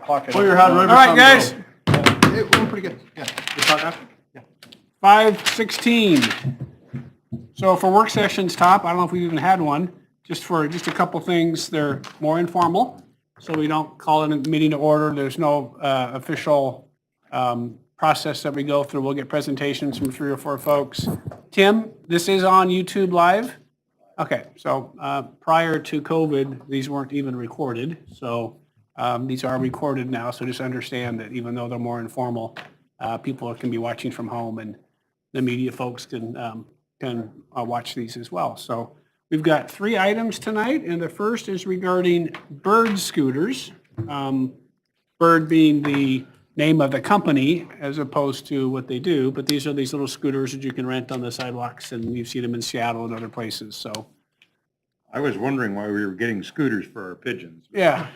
clock it. Pull your hand right. All right, guys. It went pretty good. Yeah. You thought that? Yeah. 5:16. So for work sessions, top, I don't know if we've even had one, just a couple things. They're more informal, so we don't call it a meeting to order. There's no official process that we go through. We'll get presentations from 3 or 4 folks. Tim, this is on YouTube Live? Okay, so prior to COVID, these weren't even recorded. So these are recorded now, so just understand that even though they're more informal, people can be watching from home, and the media folks can watch these as well. So we've got 3 items tonight, and the first is regarding Bird scooters. Bird being the name of the company as opposed to what they do, but these are these little scooters that you can rent on the sidewalks, and you've seen them in Seattle and other places. So I was wondering why we were getting scooters for our pigeons. yeah,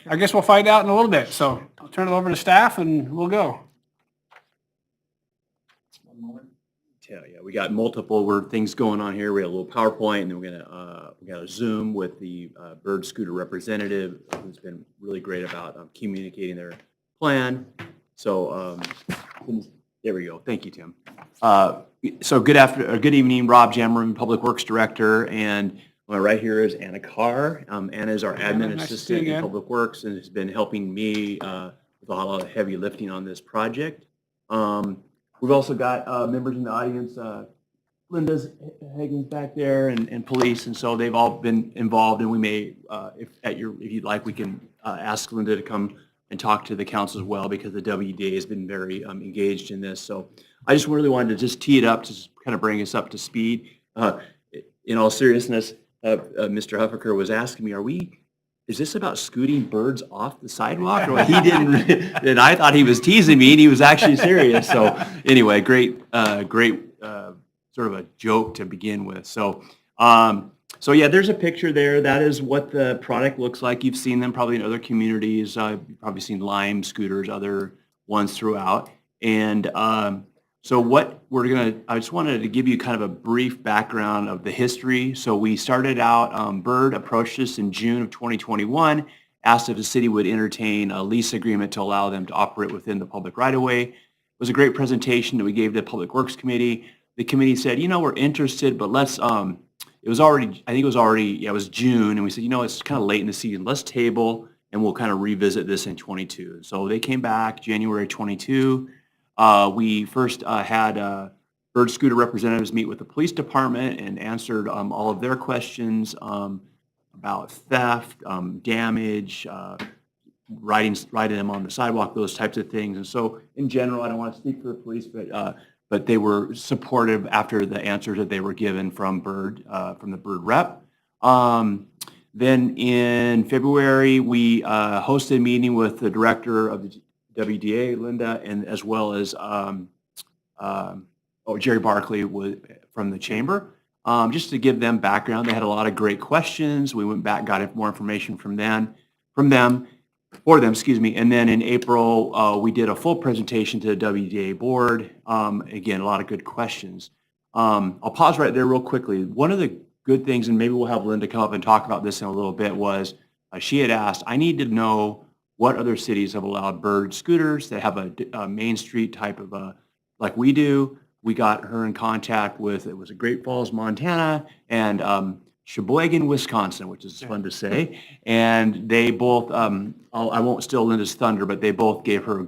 I guess we'll find out in a little bit. So I'll turn it over to staff and we'll go. Yeah, we got multiple things going on here. We have a little PowerPoint, and then we got a Zoom with the Bird Scooter representative, who's been really great about communicating their plan. So there we go. Thank you, Tim. So good evening, Rob Jammerman, Public Works Director, and right here is Anna Carr. Anna is our admin assistant in Public Works and has been helping me with a lot of heavy lifting on this project. We've also got members in the audience, Linda's Higgins back there, and police, and so they've all been involved. And we may, if you'd like, we can ask Linda to come and talk to the council as well, because the WDA has been very engaged in this. So I just really wanted to just tee it up to just kind of bring us up to speed. In all seriousness, Mr. Huffaker was asking me, is this about scooting birds off the sidewalk? Or he didn't, and I thought he was teasing me, and he was actually serious. So anyway, great sort of a joke to begin with. So yeah, there's a picture there. That is what the product looks like. You've seen them probably in other communities. You've probably seen Lime scooters, other ones throughout. And so I just wanted to give you kind of a brief background of the history. So we started out, Bird approached us in June of 2021, asked if the city would entertain a lease agreement to allow them to operate within the public right-of-way. It was a great presentation that we gave to the Public Works Committee. The committee said, we're interested, but let's, it was June, and we said, it's kind of late in the season. Let's table, and we'll kind of revisit this in 22. So they came back January 22. We first had Bird Scooter representatives meet with the police department and answered all of their questions about theft, damage, riding them on the sidewalk, those types of things. And so in general, I don't want to speak for the police, but they were supportive after the answers that they were given from the Bird rep. Then in February, we hosted a meeting with the director of the WDA, Linda, and as well as Jerry Barkley from the chamber, just to give them background. They had a lot of great questions. We went back, got more information for them, and then in April, we did a full presentation to the WDA board. Again, a lot of good questions. I'll pause right there real quickly. One of the good things, and maybe we'll have Linda come up and talk about this in a little bit, was she had asked, I need to know what other cities have allowed Bird scooters that have a Main Street type of like we do. We got her in contact with, it was Great Falls, Montana, and Sheboygan, Wisconsin, which is fun to say. And they both, I won't steal Linda's thunder, but they both gave her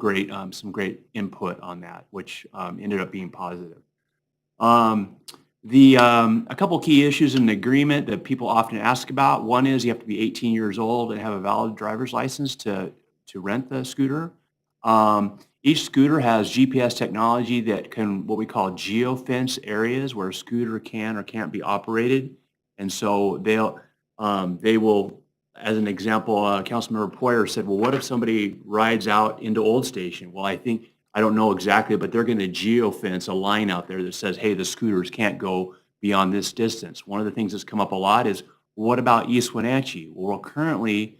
some great input on that, which ended up being positive. A couple key issues in the agreement that people often ask about. One is you have to be 18 years old and have a valid driver's license to rent the scooter. Each scooter has GPS technology that can, what we call geofence areas where a scooter can or can't be operated. And so they will, as an example, Councilmember Poyer said, well, what if somebody rides out into Old Station? Well, I don't know exactly, but they're going to geofence a line out there that says, hey, the scooters can't go beyond this distance. One of the things that's come up a lot is, what about East Wenatchee? Well, currently,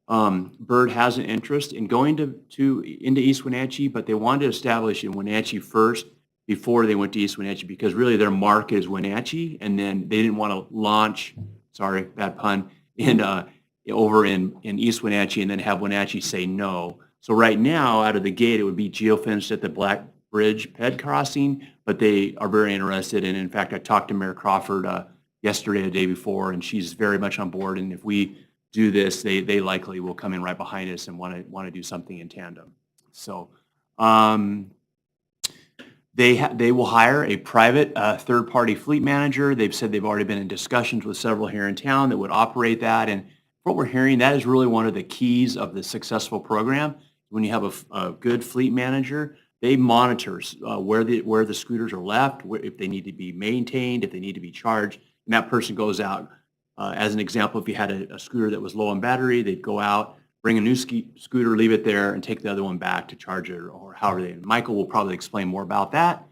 Bird has an interest in going into East Wenatchee, but they wanted to establish in Wenatchee first before they went to East Wenatchee, because really their market is Wenatchee, and then they didn't want to launch, sorry, bad pun, in over in East Wenatchee and then have Wenatchee say no. So right now, out of the gate, it would be geofenced at the Black Bridge ped crossing, but they are very interested. And in fact, I talked to Mayor Crawford yesterday, the day before, and she's very much on board. And if we do this, they likely will come in right behind us and want to do something in tandem. So they will hire a private third-party fleet manager. They've said they've already been in discussions with several here in town that would operate that. And what we're hearing, that is really one of the keys of the successful program. When you have a good fleet manager, they monitor where the scooters are left, if they need to be maintained, if they need to be charged, and that person goes out. As an example, if you had a scooter that was low on battery, they'd go out, bring a new scooter, leave it there, and take the other one back to charge it, or however they. Michael will probably explain more about that.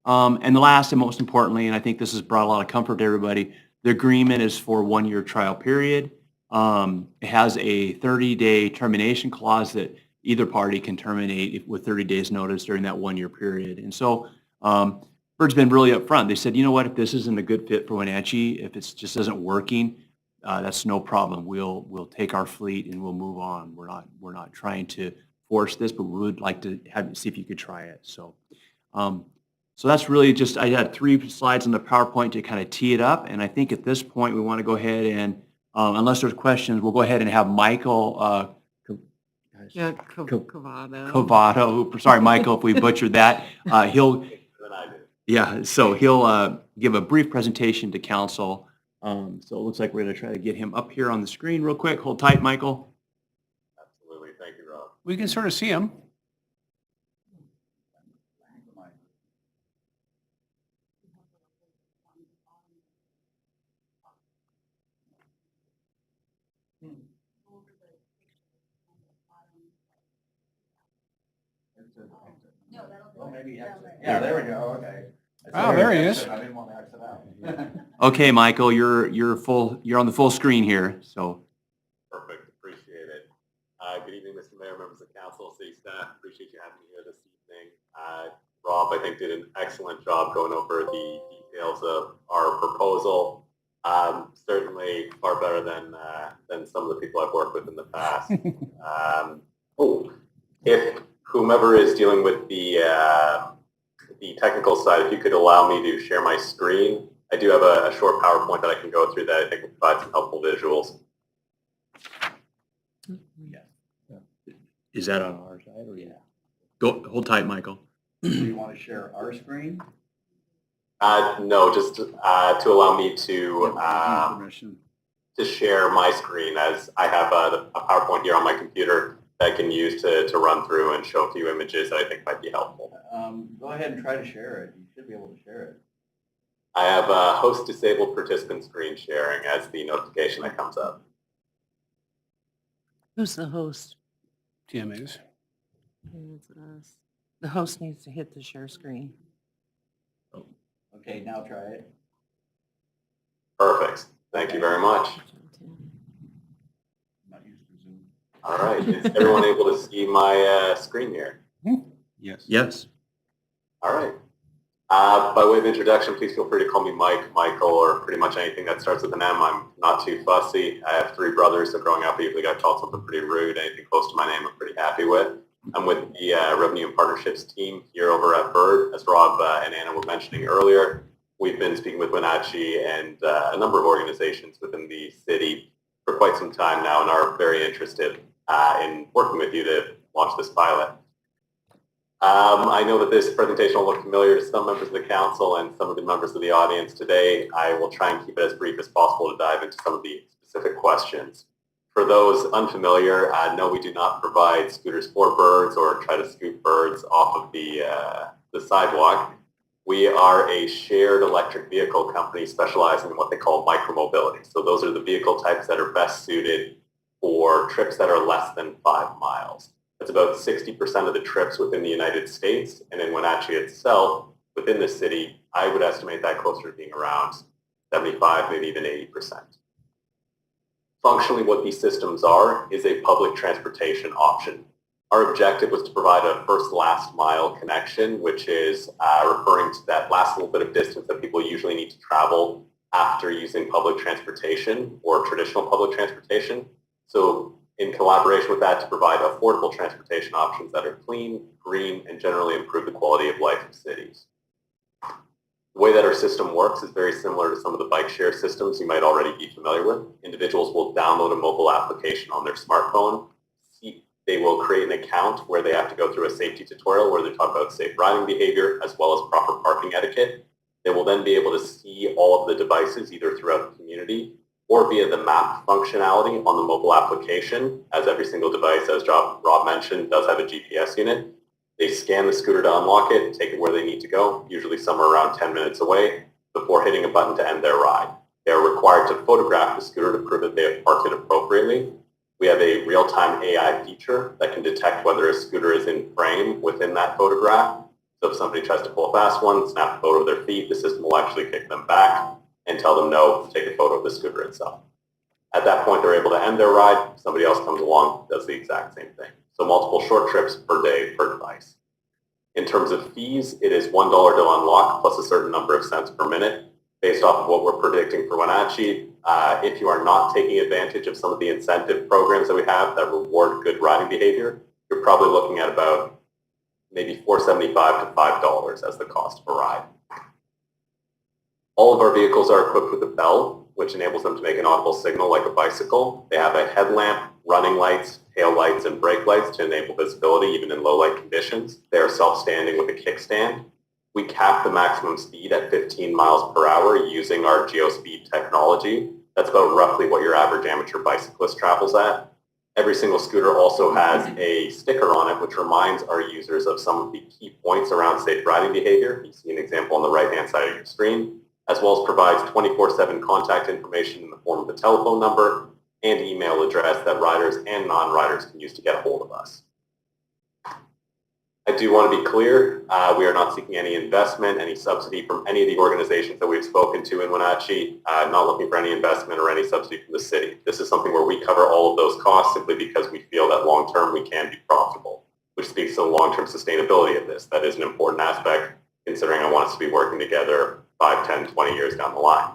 And the last and most importantly, and I think this has brought a lot of comfort to everybody, the agreement is for a 1-year trial period. It has a 30-day termination clause that either party can terminate with 30 days notice during that 1-year period. And so Bird's been really upfront. They said, you know what, if this isn't a good fit for Wenatchee, if it just isn't working, that's no problem. We'll take our fleet and we'll move on. We're not trying to force this, but we would like to see if you could try it. So so that's really just, I had 3 slides on the PowerPoint to kind of tee it up. And I think at this point, we want to go ahead and, unless there's questions, we'll go ahead and have Michael Cavato. Sorry, Michael, if we butchered that. He'll give a brief presentation to council. So it looks like we're going to try to get him up here on the screen real quick. Hold tight, Michael. Absolutely. Thank you, Rob. We can sort of see him. Yeah, there we go, okay. Oh, there he is. I didn't want to exit out. Okay, Michael, you're on the full screen here, so. Perfect. Appreciate it. Good evening, Mr. Mayor, members of council, city staff. Appreciate you having me here this evening. Rob, I think, did an excellent job going over the details of our proposal. Certainly far better than some of the people I've worked with in the past. If whomever is dealing with the technical side, if you could allow me to share my screen. I do have a short PowerPoint that I can go through that I think will provide some helpful visuals. Is that on our side or yeah? Hold tight, Michael. Do you want to share our screen? No, just to allow me to share my screen, as I have a PowerPoint here on my computer that I can use to run through and show a few images that I think might be helpful. Go ahead and try to share it. You should be able to share it. I have host disabled participant screen sharing as the notification that comes up. Who's the host? TMAs. It's us. The host needs to hit the share screen. Okay, now try it. Perfect. Thank you very much. Not used to Zoom. All right. Is everyone able to see my screen here? Yes. Yes. All right. By way of introduction, please feel free to call me Mike, Michael, or pretty much anything that starts with an M. I'm not too fussy. I have 3 brothers, so growing up, I usually got called something pretty rude. Anything close to my name, I'm pretty happy with. I'm with the Revenue and Partnerships team here over at Bird. As Rob and Anna were mentioning earlier, we've been speaking with Wenatchee and a number of organizations within the city for quite some time now and are very interested in working with you to launch this pilot. I know that this presentation will look familiar to some members of the council and some of the members of the audience today. I will try and keep it as brief as possible to dive into some of the specific questions. For those unfamiliar, no, we do not provide scooters for birds or try to scoop birds off of the sidewalk. We are a shared electric vehicle company specializing in what they call micromobility. So those are the vehicle types that are best suited for trips that are less than 5 miles. That's about 60% of the trips within the United States. And in Wenatchee itself, within the city, I would estimate that closer to being around 75, maybe even 80%. Functionally, what these systems are is a public transportation option. Our objective was to provide a first last mile connection, which is referring to that last little bit of distance that people usually need to travel after using public transportation or traditional public transportation. So in collaboration with that, to provide affordable transportation options that are clean, green, and generally improve the quality of life of cities. The way that our system works is very similar to some of the bike share systems you might already be familiar with. Individuals will download a mobile application on their smartphone. They will create an account where they have to go through a safety tutorial where they talk about safe riding behavior as well as proper parking etiquette. They will then be able to see all of the devices either throughout the community or via the map functionality on the mobile application, as every single device, as Rob mentioned, does have a GPS unit. They scan the scooter to unlock it and take it where they need to go, usually somewhere around 10 minutes away, before hitting a button to end their ride. They are required to photograph the scooter to prove that they have parked it appropriately. We have a real-time AI feature that can detect whether a scooter is in frame within that photograph. So if somebody tries to pull a fast one, snap a photo of their feet, the system will actually kick them back and tell them no, take a photo of the scooter itself. At that point, they're able to end their ride. Somebody else comes along, does the exact same thing. So multiple short trips per day per device. In terms of fees, it is $1 to unlock plus a certain number of cents per minute. Based off of what we're predicting for Wenatchee, if you are not taking advantage of some of the incentive programs that we have that reward good riding behavior, you're probably looking at about maybe $4.75 to $5 as the cost of a ride. All of our vehicles are equipped with a bell, which enables them to make an audible signal like a bicycle. They have a headlamp, running lights, tail lights, and brake lights to enable visibility even in low light conditions. They are self-standing with a kickstand. We cap the maximum speed at 15 miles per hour using our GeoSpeed technology. That's about roughly what your average amateur bicyclist travels at. Every single scooter also has a sticker on it which reminds our users of some of the key points around safe riding behavior. You see an example on the right-hand side of your screen, as well as provides 24/7 contact information in the form of a telephone number and email address that riders and non-riders can use to get a hold of us. I do want to be clear, we are not seeking any investment, any subsidy from any of the organizations that we've spoken to in Wenatchee, not looking for any investment or any subsidy from the city. This is something where we cover all of those costs simply because we feel that long-term we can be profitable, which speaks to the long-term sustainability of this. That is an important aspect considering I want us to be working together 5, 10, 20 years down the line.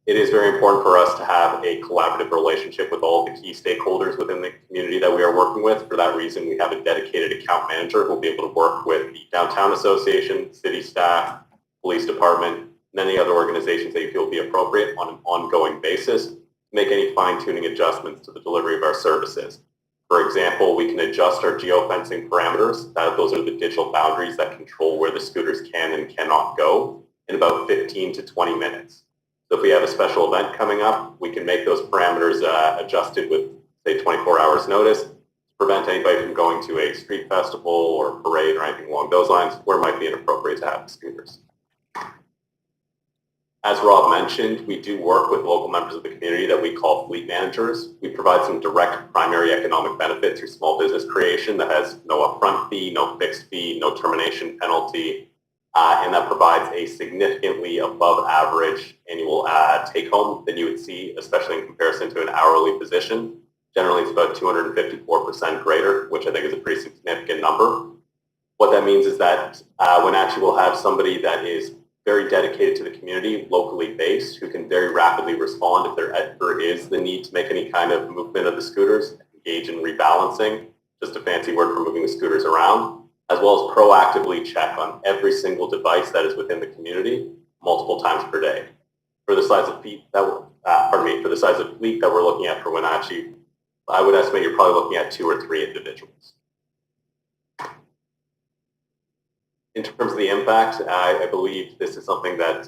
It is very important for us to have a collaborative relationship with all the key stakeholders within the community that we are working with. For that reason, we have a dedicated account manager who will be able to work with the Downtown Association, city staff, police department, and any other organizations that you feel will be appropriate on an ongoing basis to make any fine-tuning adjustments to the delivery of our services. For example, we can adjust our geofencing parameters. Those are the digital boundaries that control where the scooters can and cannot go in about 15 to 20 minutes. So if we have a special event coming up, we can make those parameters adjusted with, say, 24 hours notice to prevent anybody from going to a street festival or parade or anything along those lines where it might be inappropriate to have the scooters. As Rob mentioned, we do work with local members of the community that we call fleet managers. We provide some direct primary economic benefit through small business creation that has no upfront fee, no fixed fee, no termination penalty, and that provides a significantly above average annual take home than you would see, especially in comparison to an hourly position. Generally, it's about 254% greater, which I think is a pretty significant number. What that means is that Wenatchee will have somebody that is very dedicated to the community, locally based, who can very rapidly respond if there ever is the need to make any kind of movement of the scooters, engage in rebalancing, just a fancy word for moving the scooters around, as well as proactively check on every single device that is within the community multiple times per day. For the size of fleet that we're looking at for Wenatchee, I would estimate you're probably looking at 2 or 3 individuals. In terms of the impact, I believe this is something that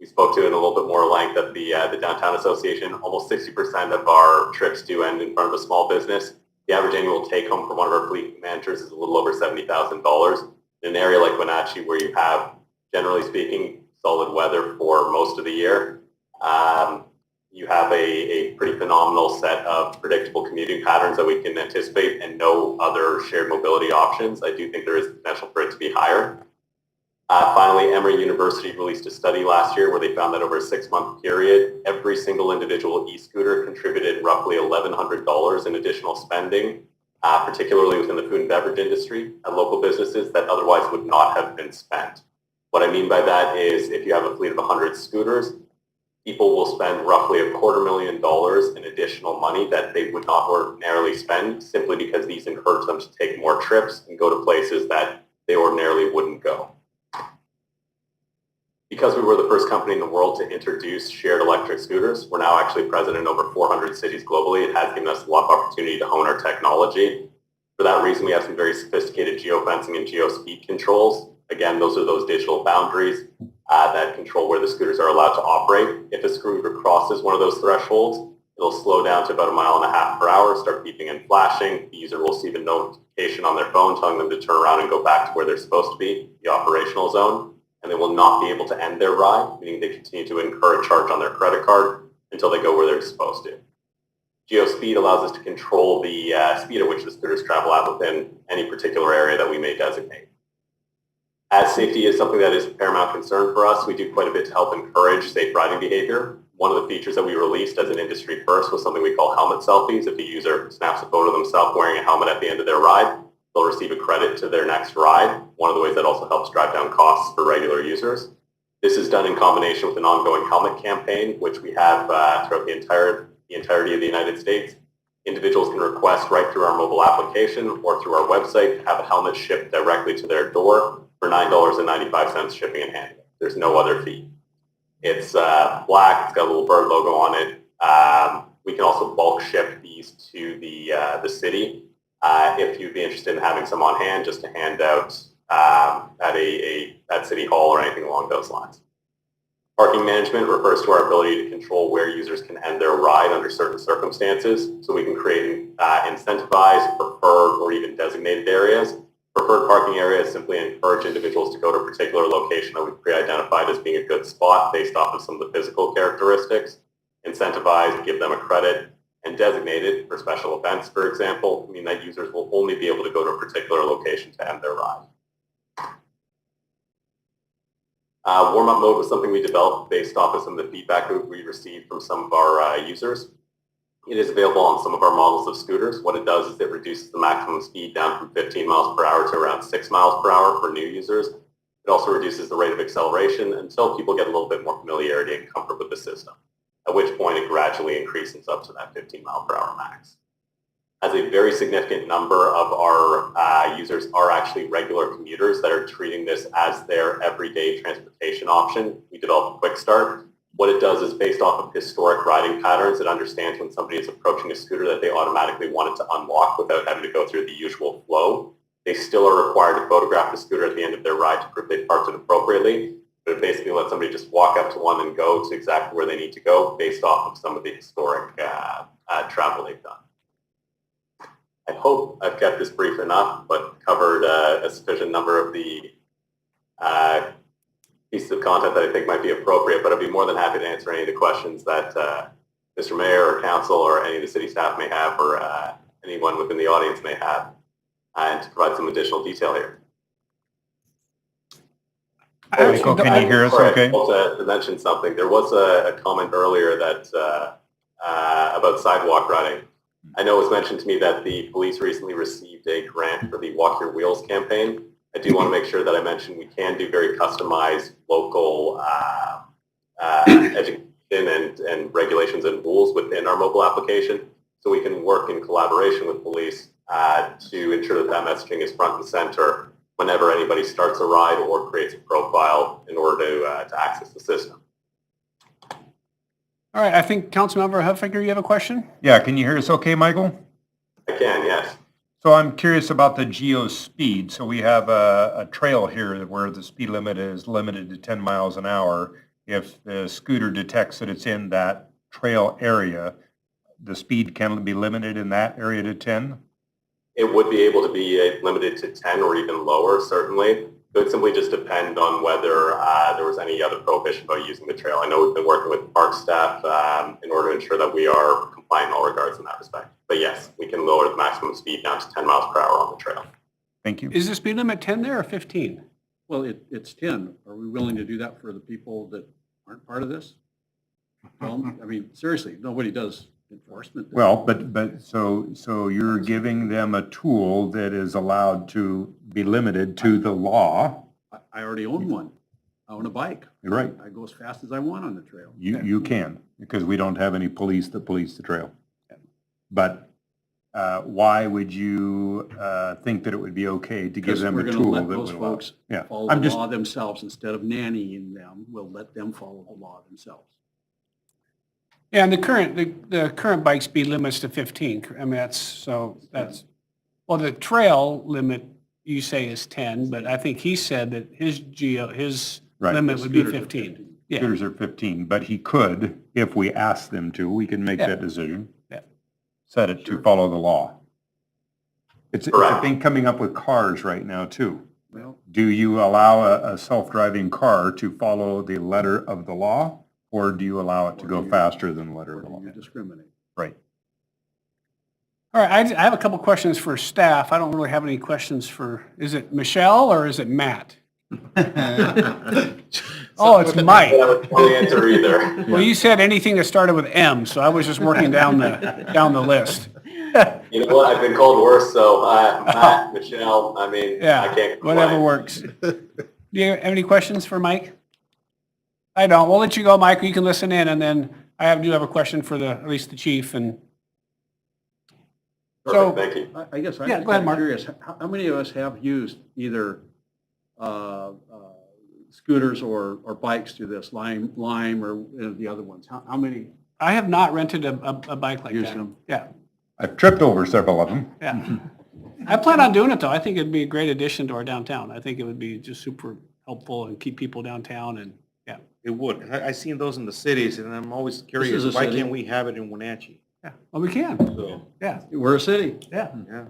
we spoke to in a little bit more length at the Downtown Association. Almost 60% of our trips do end in front of a small business. The average annual take home for one of our fleet managers is a little over $70,000. In an area like Wenatchee where you have, generally speaking, solid weather for most of the year, you have a pretty phenomenal set of predictable commuting patterns that we can anticipate and no other shared mobility options. I do think there is potential for it to be higher. Finally, Emory University released a study last year where they found that over a 6-month period, every single individual e-scooter contributed roughly $1,100 in additional spending, particularly within the food and beverage industry at local businesses that otherwise would not have been spent. What I mean by that is if you have a fleet of 100 scooters, people will spend roughly $250,000 in additional money that they would not ordinarily spend simply because these encourage them to take more trips and go to places that they ordinarily wouldn't go. Because we were the first company in the world to introduce shared electric scooters, we're now actually present in over 400 cities globally. It has given us a lot of opportunity to hone our technology. For that reason, we have some very sophisticated geofencing and geospeed controls. Again, those are those digital boundaries that control where the scooters are allowed to operate. If a scooter crosses one of those thresholds, it'll slow down to about 1.5 miles per hour, start beeping and flashing. The user will receive a notification on their phone telling them to turn around and go back to where they're supposed to be, the operational zone, and they will not be able to end their ride, meaning they continue to incur a charge on their credit card until they go where they're supposed to. Geospeed allows us to control the speed at which the scooters travel out within any particular area that we may designate. As safety is something that is a paramount concern for us, we do quite a bit to help encourage safe riding behavior. One of the features that we released as an industry first was something we call helmet selfies. If a user snaps a photo of themselves wearing a helmet at the end of their ride, they'll receive a credit to their next ride. One of the ways that also helps drive down costs for regular users. This is done in combination with an ongoing helmet campaign, which we have throughout the entirety of the United States. Individuals can request right through our mobile application or through our website to have a helmet shipped directly to their door for $9.95 shipping and handling. There's no other fee. It's black, it's got a little bird logo on it. We can also bulk ship these to the city if you'd be interested in having some on hand just to hand out at City Hall or anything along those lines. Parking management refers to our ability to control where users can end their ride under certain circumstances, so we can create incentivized, preferred, or even designated areas. Preferred parking areas simply encourage individuals to go to a particular location that we've pre-identified as being a good spot based off of some of the physical characteristics. Incentivized, give them a credit, and designated for special events, for example, mean that users will only be able to go to a particular location to end their ride. Warm-up mode was something we developed based off of some of the feedback that we received from some of our users. It is available on some of our models of scooters. What it does is it reduces the maximum speed down from 15 miles per hour to around 6 miles per hour for new users. It also reduces the rate of acceleration until people get a little bit more familiarity and comfort with the system, at which point it gradually increases up to that 15 mile per hour max. As a very significant number of our users are actually regular commuters that are treating this as their everyday transportation option, we developed Quick Start. What it does is based off of historic riding patterns, it understands when somebody is approaching a scooter that they automatically want it to unlock without having to go through the usual flow. They still are required to photograph the scooter at the end of their ride to prove they parked it appropriately, but it basically lets somebody just walk up to one and go to exactly where they need to go based off of some of the historic travel they've done. I hope I've kept this brief enough, but covered a sufficient number of the pieces of content that I think might be appropriate, but I'd be more than happy to answer any of the questions that Mr. Mayor or Council or any of the city staff may have or anyone within the audience may have, and to provide some additional detail here. Michael, can you hear us okay? To mention something, there was a comment earlier that about sidewalk riding. I know it was mentioned to me that the police recently received a grant for the Walk Your Wheels campaign. I do want to make sure that I mention we can do very customized local education and regulations and rules within our mobile application, so we can work in collaboration with police to ensure that messaging is front and center whenever anybody starts a ride or creates a profile in order to access the system. All right, I think Councilmember Huffaker, you have a question? Yeah, can you hear us okay, Michael? I can, yes. So I'm curious about the geo speed. So we have a trail here where the speed limit is limited to 10 miles an hour. If the scooter detects that it's in that trail area, the speed can be limited in that area to 10? It would be able to be limited to 10 or even lower, certainly. It would simply just depend on whether there was any other prohibition about using the trail. I know we've been working with park staff in order to ensure that we are compliant in all regards in that respect. But yes, we can lower the maximum speed down to 10 miles per hour on the trail. Thank you. Is the speed limit 10 there or 15? Well, it's 10. Are we willing to do that for the people that aren't part of this? Well, I mean, seriously, nobody does enforcement. Well, but so you're giving them a tool that is allowed to be limited to the law. I already own one. I own a bike. You're right. I go as fast as I want on the trail. You can, because we don't have any police that police the trail. But why would you think that it would be okay to give Because them we're a gonna tool let that those would allow? folks Yeah, follow I'm the just, law themselves instead of nannying them. We'll let them follow the law themselves. Yeah, and the current bike speed limit's to 15. I mean, well, the trail limit you say is 10, but I think he said that his Right. limit would be Scooters are 15. Yeah, scooters are 15, but he could, if we asked them to, we can make Yeah. that decision. Yeah. Set it to follow the law. It's a Correct. thing coming up with cars right now too. Well, Do you allow a self-driving car to follow the letter of the law, or do you allow it to go faster than the letter or of the do law? you discriminate? Right. all right, I have a couple questions for staff. I don't really have any questions for, is it Michelle or is it Matt? Oh, it's Mike. That was the answer either. Well, you said anything that started with M, so I was just working down the list. You know what? I've been called worse, so Matt, Michelle, I mean, I Yeah, can't complain. whatever works. Do you have any questions for Mike? I don't. We'll let you go, Mike. You can listen in, and then do have a question for at least the chief. And so, Perfect, thank you. I guess I'm Yeah, just go ahead, kind Mark. of curious, how many of us have used either scooters or bikes to this, Lime or the other ones? How many I have not rented a bike like use that. them? Yeah, I've tripped over several of them. yeah. I plan on doing it, though. I think it'd be a great addition to our downtown. I think it would be just super helpful and keep people downtown, and yeah. It would. I seen those in the cities, and I'm always is curious, a why city. can't we have it in Wenatchee? Yeah, well, we can. So, Yeah, We're a city. yeah. yeah.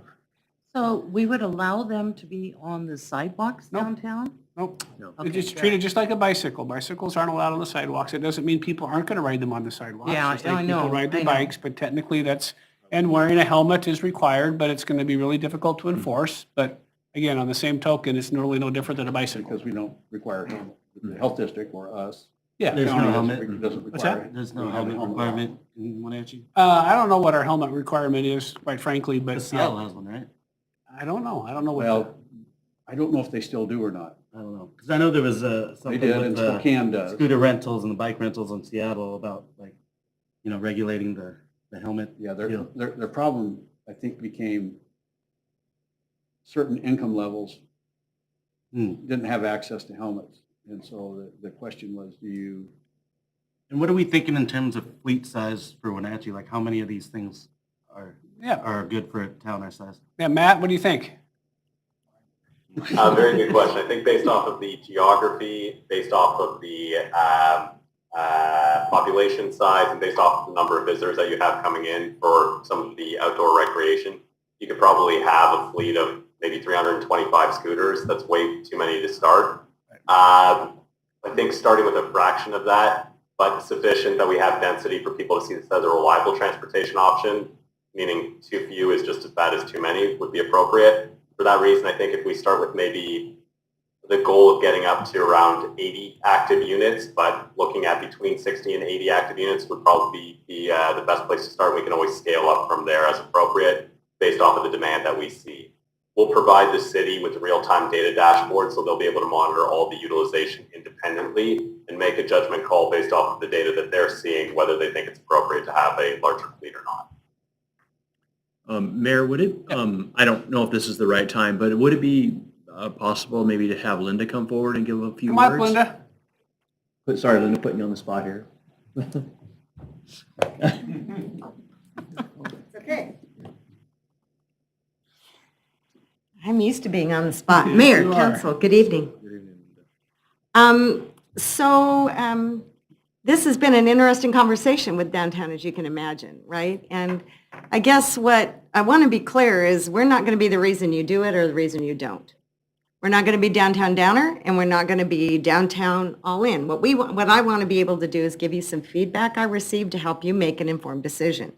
So we would allow them to be on the sidewalks Nope. downtown? Nope. Okay, It's good. treated just like a bicycle. Bicycles aren't allowed on the sidewalks. It doesn't mean people aren't going to ride them on the sidewalks. Yeah, Just like I know, people ride their I know. bikes, but technically and wearing a helmet is required, but it's going to be really difficult to enforce. But again, on the same token, it's really no different than a bicycle. Because we don't require helmet. The health district or us. Yeah. There's no county helmet. doesn't What's require that? it. There's We no have a helmet law. requirement in Wenatchee. I don't know what our helmet requirement is, quite frankly, but But Seattle has one, right? I don't know. I don't know what. Well, I don't know if they still do or not. I don't know. Because I know there was They something did, and with Spokane does. scooter rentals and the bike rentals in Seattle about like, regulating the helmet. Yeah, deal. their problem, I think, became certain income levels didn't have access to helmets. And so the question was, And what are we thinking in terms of fleet size for Wenatchee? Like how many of these things are good for a town our size? Yeah, Matt, what do you think? Very good question. I think based off of the geography, based off of the population size, and based off of the number of visitors that you have coming in for some of the outdoor recreation, you could probably have a fleet of maybe 325 scooters. That's way too many to start. I think starting with a fraction of that, but sufficient that we have density for people to see this as a reliable transportation option, meaning too few is just as bad as too many, would be appropriate. For that reason, I think if we start with maybe the goal of getting up to around 80 active units, but looking at between 60 and 80 active units would probably be the best place to start. We can always scale up from there as appropriate based off of the demand that we see. We'll provide the city with a real-time data dashboard so they'll be able to monitor all the utilization independently and make a judgment call based off of the data that they're seeing, whether they think it's appropriate to have a larger fleet or not. Mayor, would it, I don't know if this is the right time, but would it be possible maybe to have Linda come forward and give a few Come words? up, Linda. Sorry, Linda, putting you on the spot here. Okay. I'm used to being on the spot. Mayor, you are. council, good evening. This has been an interesting conversation with downtown, as you can imagine, right? And I guess what I want to be clear is we're not going to be the reason you do it or the reason you don't. We're not going to be downtown downer, and we're not going to be downtown all in. What I want to be able to do is give you some feedback I received to help you make an informed decision.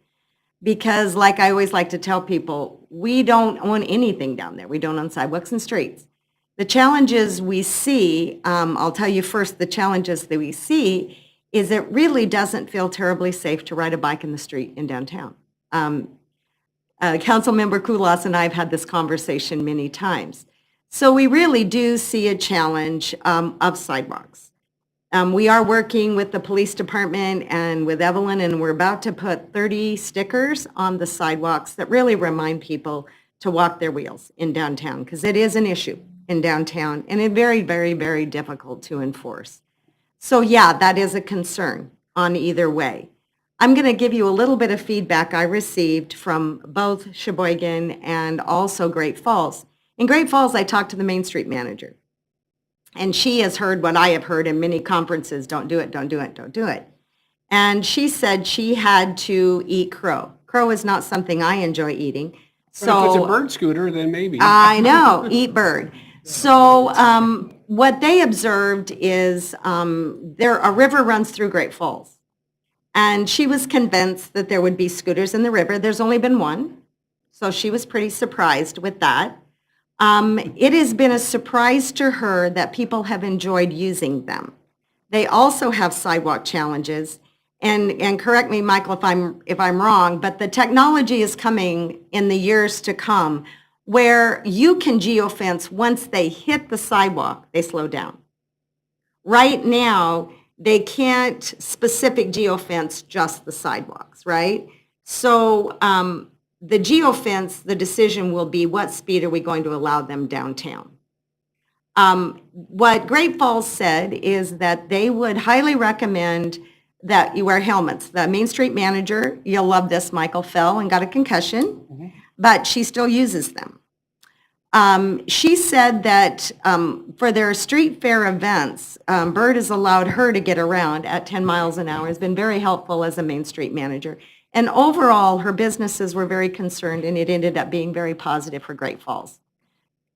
Because like I always like to tell people, we don't own anything down there. We don't own sidewalks and streets. The challenges we see, I'll tell you first, the challenges that we see is it really doesn't feel terribly safe to ride a bike in the street in downtown. Councilmember Kulas and I have had this conversation many times. So we really do see a challenge of sidewalks. We are working with the police department and with Evelyn, and we're about to put 30 stickers on the sidewalks that really remind people to walk their wheels in downtown, because it is an issue in downtown, and it's very, very, very difficult to enforce. So yeah, that is a concern on either way. I'm going to give you a little bit of feedback I received from both Sheboygan and also Great Falls. In Great Falls, I talked to the Main Street manager. And she has heard what I have heard in many conferences, don't do it, don't do it, don't do it. And she said she had to eat crow. Crow is not something I enjoy eating. But if it's a So bird scooter, then maybe. I know, eat bird. So what they observed is a river runs through Great Falls. And she was convinced that there would be scooters in the river. There's only been one. So she was pretty surprised with that. It has been a surprise to her that people have enjoyed using them. They also have sidewalk challenges, and correct me, Michael, if I'm wrong, but the technology is coming in the years to come where you can geofence once they hit the sidewalk, they slow down. Right now, they can't specific geofence just the sidewalks, right? So, the geofence, the decision will be what speed are we going to allow them downtown. What Great Falls said is that they would highly recommend that you wear helmets. The Main Street manager, you'll love this, Michael, fell and got a concussion, but she still uses them. She said that for their street fair events, Bird has allowed her to get around at 10 miles an hour, has been very helpful as a Main Street manager. And overall, her businesses were very concerned, and it ended up being very positive for Great Falls.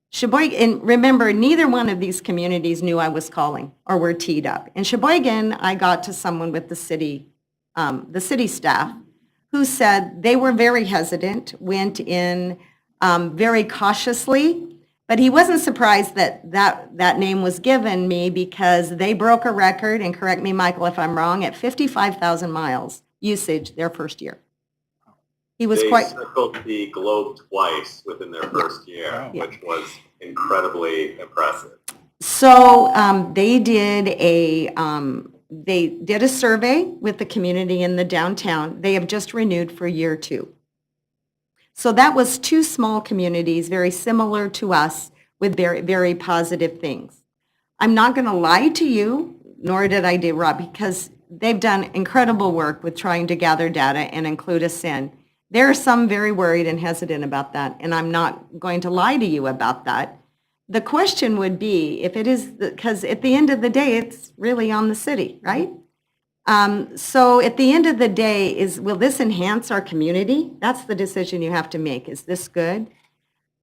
Sheboygan, and remember, neither one of these communities knew I was calling or were teed up. In Sheboygan, I got to someone with the city staff who said they were very hesitant, went in very cautiously, but he wasn't surprised that name was given me because they broke a record, and correct me, Michael, if I'm wrong, at 55,000 miles usage their first year. He was They quite... circled the globe twice within their first year, which was incredibly impressive. So they did a survey with the community in the downtown. They have just renewed for year 2. So that was 2 small communities, very similar to us, with very, very positive things. I'm not going to lie to you, nor did I do Rob, because they've done incredible work with trying to gather data and include us in. There are some very worried and hesitant about that, and I'm not going to lie to you about that. The question would be, if it is, because at the end of the day, it's really on the city, right? So at the end of the day, will this enhance our community? That's the decision you have to make. Is this good?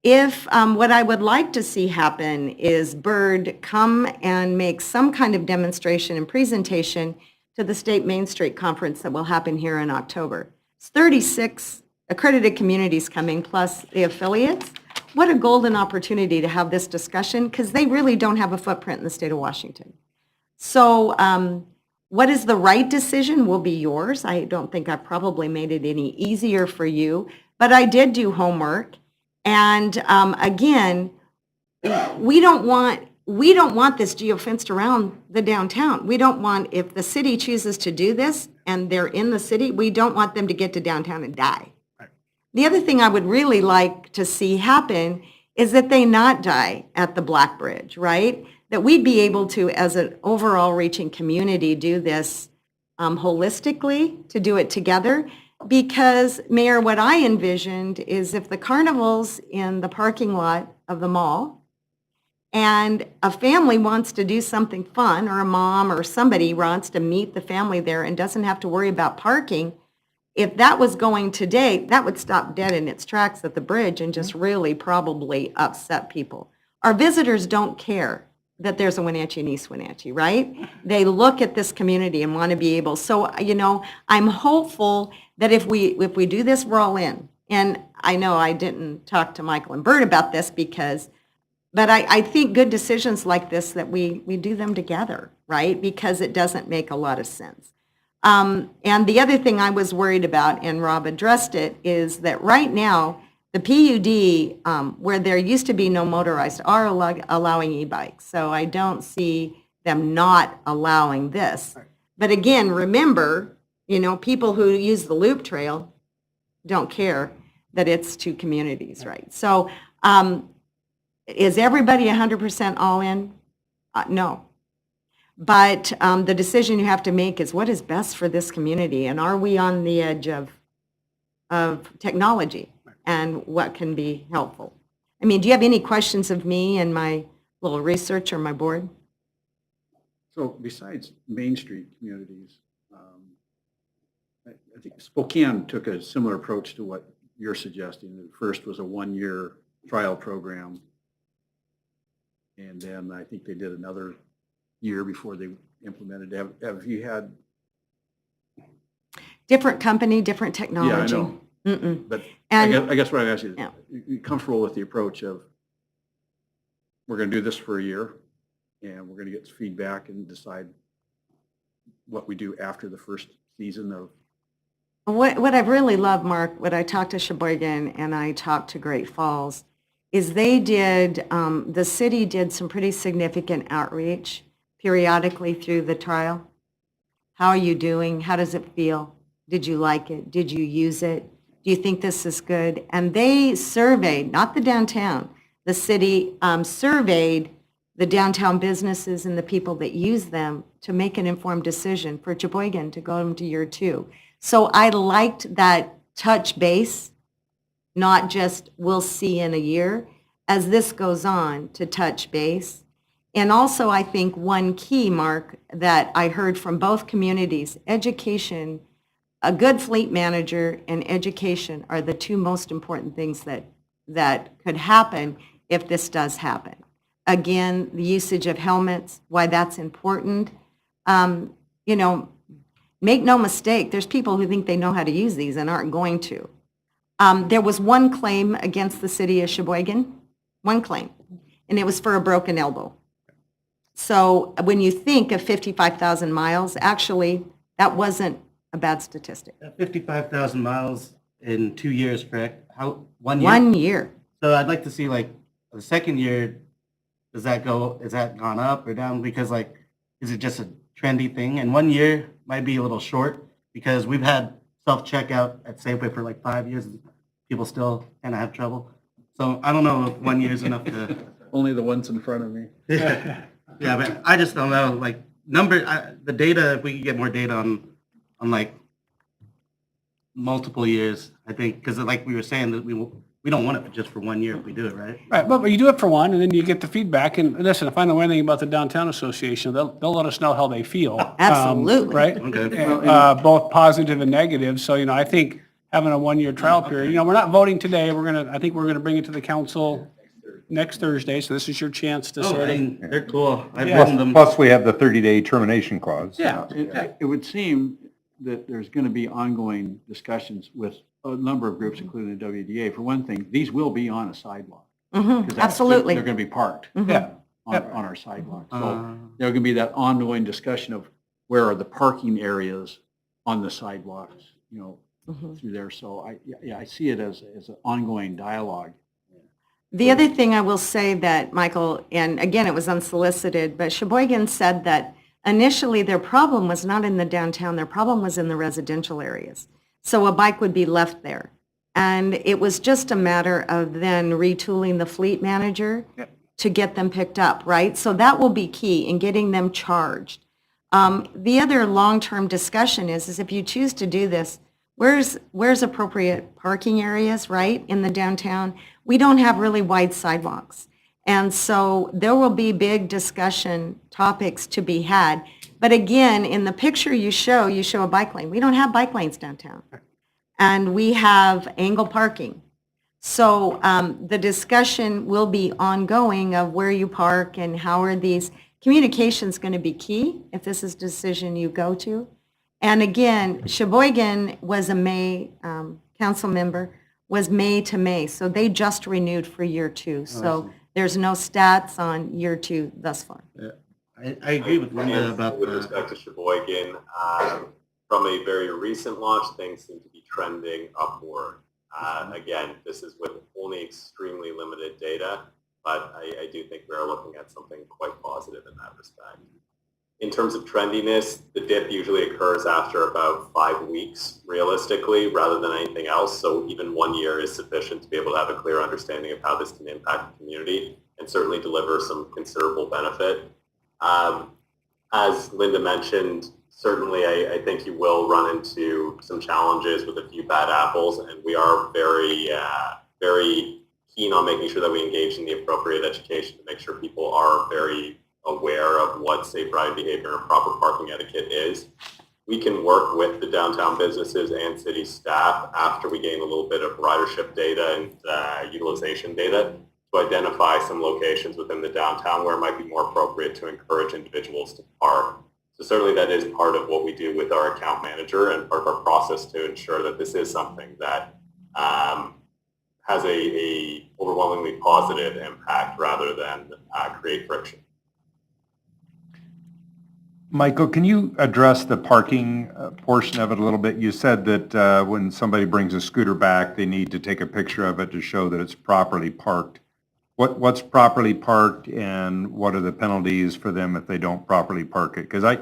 If what I would like to see happen is Bird come and make some kind of demonstration and presentation to the State Main Street Conference that will happen here in October. It's 36 accredited communities coming, plus the affiliates. What a golden opportunity to have this discussion, because they really don't have a footprint in the state of Washington. So what is the right decision will be yours. I don't think I've probably made it any easier for you, but I did do homework. And again, we don't want this geofenced around the downtown. We don't want, if the city chooses to do this and they're in the city, we don't want them to get to downtown and die. Right. The other thing I would really like to see happen is that they not die at the Black Bridge, right? That we'd be able to, as an overall reaching community, do this holistically, to do it together. Because, Mayor, what I envisioned is if the carnival's in the parking lot of the mall and a family wants to do something fun, or a mom or somebody wants to meet the family there and doesn't have to worry about parking, if that was going today, that would stop dead in its tracks at the bridge and just really probably upset people. Our visitors don't care that there's a Wenatchee and East Wenatchee, right? They look at this community and want to be able, so, you know, I'm hopeful that if we do this, we're all in. And I know I didn't talk to Michael and Bert about this but I think good decisions like this, that we do them together, right? Because it doesn't make a lot of sense. And the other thing I was worried about, and Rob addressed it, is that right now, the PUD, where there used to be no motorized, are allowing e-bikes. So I don't see them not allowing this. But again, remember, people who use the loop trail don't care that it's two communities, right? So is everybody 100% all in? No. But the decision you have to make is what is best for this community, and are we on the edge of technology and what can be helpful? I mean, do you have any questions of me and my little research or my board? So besides Main Street communities, I think Spokane took a similar approach to what you're suggesting. The first was a 1-year trial program. And then I think they did another year before they implemented. Have you had? Different company, different technology. Yeah, I know. But And I guess what I'm asking is, Yeah. you comfortable with the approach of, we're going to do this for a year, and we're going to get feedback and decide what we do after the first season of? what I've really loved, Mark, when I talked to Sheboygan and I talked to Great Falls, is they did, the city did some pretty significant outreach periodically through the trial. How are you doing? How does it feel? Did you like it? Did you use it? Do you think this is good? And they surveyed, not the downtown, the city surveyed the downtown businesses and the people that use them to make an informed decision for Sheboygan to go into year 2. So I liked that touch base, not just we'll see in a year, as this goes on to touch base. And also I think one key, Mark, that I heard from both communities, education, a good fleet manager and education are the two most important things that could happen if this does happen. Again, the usage of helmets, why that's important. Make no mistake, there's people who think they know how to use these and aren't going to. There was one claim against the city of Sheboygan, one claim, and it was for a broken elbow. So when you think of 55,000 miles, actually, that wasn't a bad statistic. 55,000 miles in 2 years, correct? How, 1 year? 1 year. So I'd like to see like the second year, is that gone up or down? Because like, is it just a trendy thing? And 1 year might be a little short because we've had self-checkout at Safeway for like 5 years. And people still kind of have trouble. So I don't know if 1 year is enough to. Only the ones in front of me. Yeah, but I just don't know, like, the data, if we could get more data on like multiple years, I think, because like we were saying, that we don't want it just for 1 year if we do it, right? Right, but you do it for one, and then you get the feedback, and listen, if I know anything about the Downtown Association, they'll let us know how they feel. Absolutely. Right? Okay. Both positive and negative, so, I think having a 1-year trial period, we're not voting today, I think we're gonna bring it to the council next Thursday, so this is your chance to Oh, sort I of. mean, they're cool. I've Yeah. written them. Plus, we have the 30-day termination clause. Yeah. It would seem that there's going to be ongoing discussions with a number of groups, including the WDA. For one thing, these will be on a sidewalk. 'Cause that's- Absolutely. They're going to be parked Yeah. on our sidewalk. So there's going to be that ongoing discussion of where are the parking areas on the sidewalks, through there. So I see it as an ongoing dialogue. The other thing I will say that, Michael, and again, it was unsolicited, but Sheboygan said that initially their problem was not in the downtown, their problem was in the residential areas. So a bike would be left there. And it was just a matter of then retooling the fleet manager to get them picked up, right? So that will be key in getting them charged. The other long-term discussion is if you choose to do this, where's appropriate parking areas, right, in the downtown? We don't have really wide sidewalks. And so there will be big discussion topics to be had. But again, in the picture you show a bike lane. We don't have bike lanes downtown. And we have angle parking. So the discussion will be ongoing of where you park and how are these, communication's going to be key if this is a decision you go to. And again, Sheboygan was a May council member, was May to May. So they just renewed for year 2. So there's no stats on year 2 thus far. I agree with Linda about With respect to Sheboygan, from a very recent launch, things seem to be trending upward. Again, this is with only extremely limited data, but I do think we're looking at something quite positive in that respect. In terms of trendiness, the dip usually occurs after about 5 weeks, realistically, rather than anything else. So even 1 year is sufficient to be able to have a clear understanding of how this can impact the community and certainly deliver some considerable benefit. As Linda mentioned, certainly I think you will run into some challenges with a few bad apples, and we are very, very keen on making sure that we engage in the appropriate education to make sure people are very aware of what safe riding behavior and proper parking etiquette is. We can work with the downtown businesses and city staff after we gain a little bit of ridership data and utilization data to identify some locations within the downtown where it might be more appropriate to encourage individuals to park. So certainly that is part of what we do with our account manager and part of our process to ensure that this is something that has a overwhelmingly positive impact rather than create friction. Michael, can you address the parking portion of it a little bit? You said that when somebody brings a scooter back, they need to take a picture of it to show that it's properly parked. What's properly parked, and what are the penalties for them if they don't properly park it? Because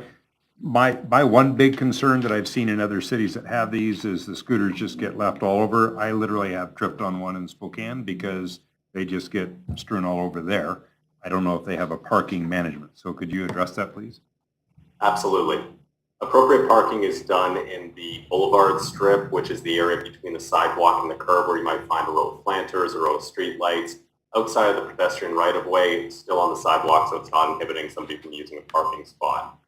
my one big concern that I've seen in other cities that have these is the scooters just get left all over. I literally have tripped on one in Spokane because they just get strewn all over there. I don't know if they have a parking management. So could you address that, please? Absolutely. Appropriate parking is done in the boulevard strip, which is the area between the sidewalk and the curb where you might find a row of planters, a row of street lights. Outside of the pedestrian right-of-way, still on the sidewalk, so it's not inhibiting somebody from using a parking spot.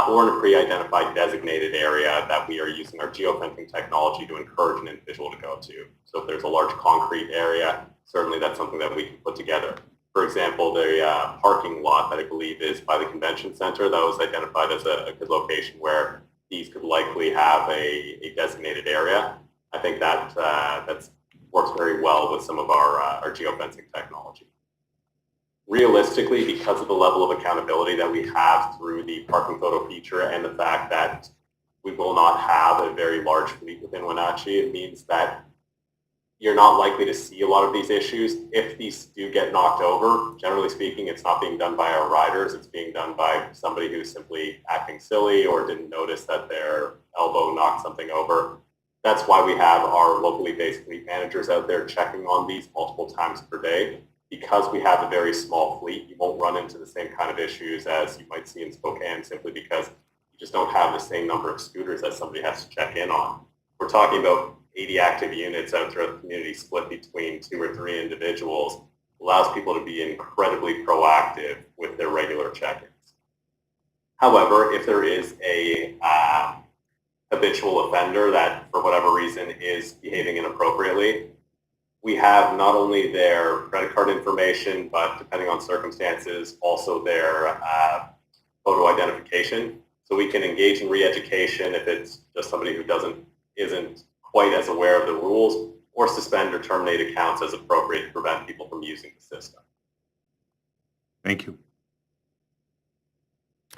Or in a pre-identified designated area that we are using our geofencing technology to encourage an individual to go to. So if there's a large concrete area, certainly that's something that we can put together. For example, the parking lot that I believe is by the convention center, that was identified as a good location where these could likely have a designated area. I think that works very well with some of our geofencing technology. Realistically, because of the level of accountability that we have through the parking photo feature and the fact that we will not have a very large fleet within Wenatchee, it means that you're not likely to see a lot of these issues. If these do get knocked over, generally speaking, it's not being done by our riders. It's being done by somebody who's simply acting silly or didn't notice that their elbow knocked something over. That's why we have our locally based fleet managers out there checking on these multiple times per day. Because we have a very small fleet, you won't run into the same kind of issues as you might see in Spokane simply because you just don't have the same number of scooters that somebody has to check in on. We're talking about 80 active units out throughout the community split between 2 or 3 individuals, allows people to be incredibly proactive with their regular check-ins. However, if there is a habitual offender that for whatever reason is behaving inappropriately, we have not only their credit card information, but depending on circumstances, also their photo identification. So we can engage in re-education if it's just somebody who isn't quite as aware of the rules, or suspend or terminate accounts as appropriate to prevent people from using the system. Thank you.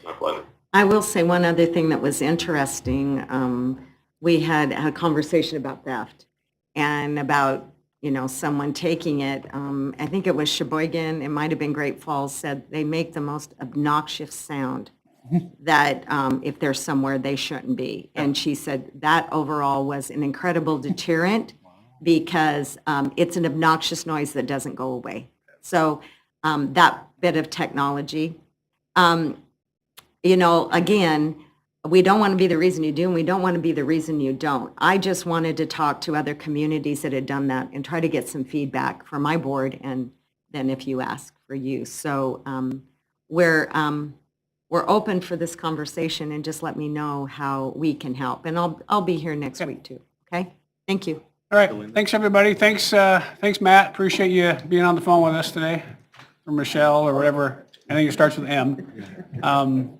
My pleasure. I will say one other thing that was interesting. We had a conversation about theft and about, someone taking it. I think it was Sheboygan, it might have been Great Falls, said they make the most obnoxious sound that if they're somewhere they shouldn't be. And she said that overall was an incredible deterrent because it's an obnoxious noise that doesn't go away. So that bit of technology. Again, we don't want to be the reason you do, and we don't want to be the reason you don't. I just wanted to talk to other communities that had done that and try to get some feedback for my board, and then if you ask for you. So we're open for this conversation, and just let me know how we can help. And I'll be here next week too. Okay? Thank you. All right, thanks, everybody. Thanks, Matt. Appreciate you being on the phone with us today, or Michelle, or whatever. I think it starts with M.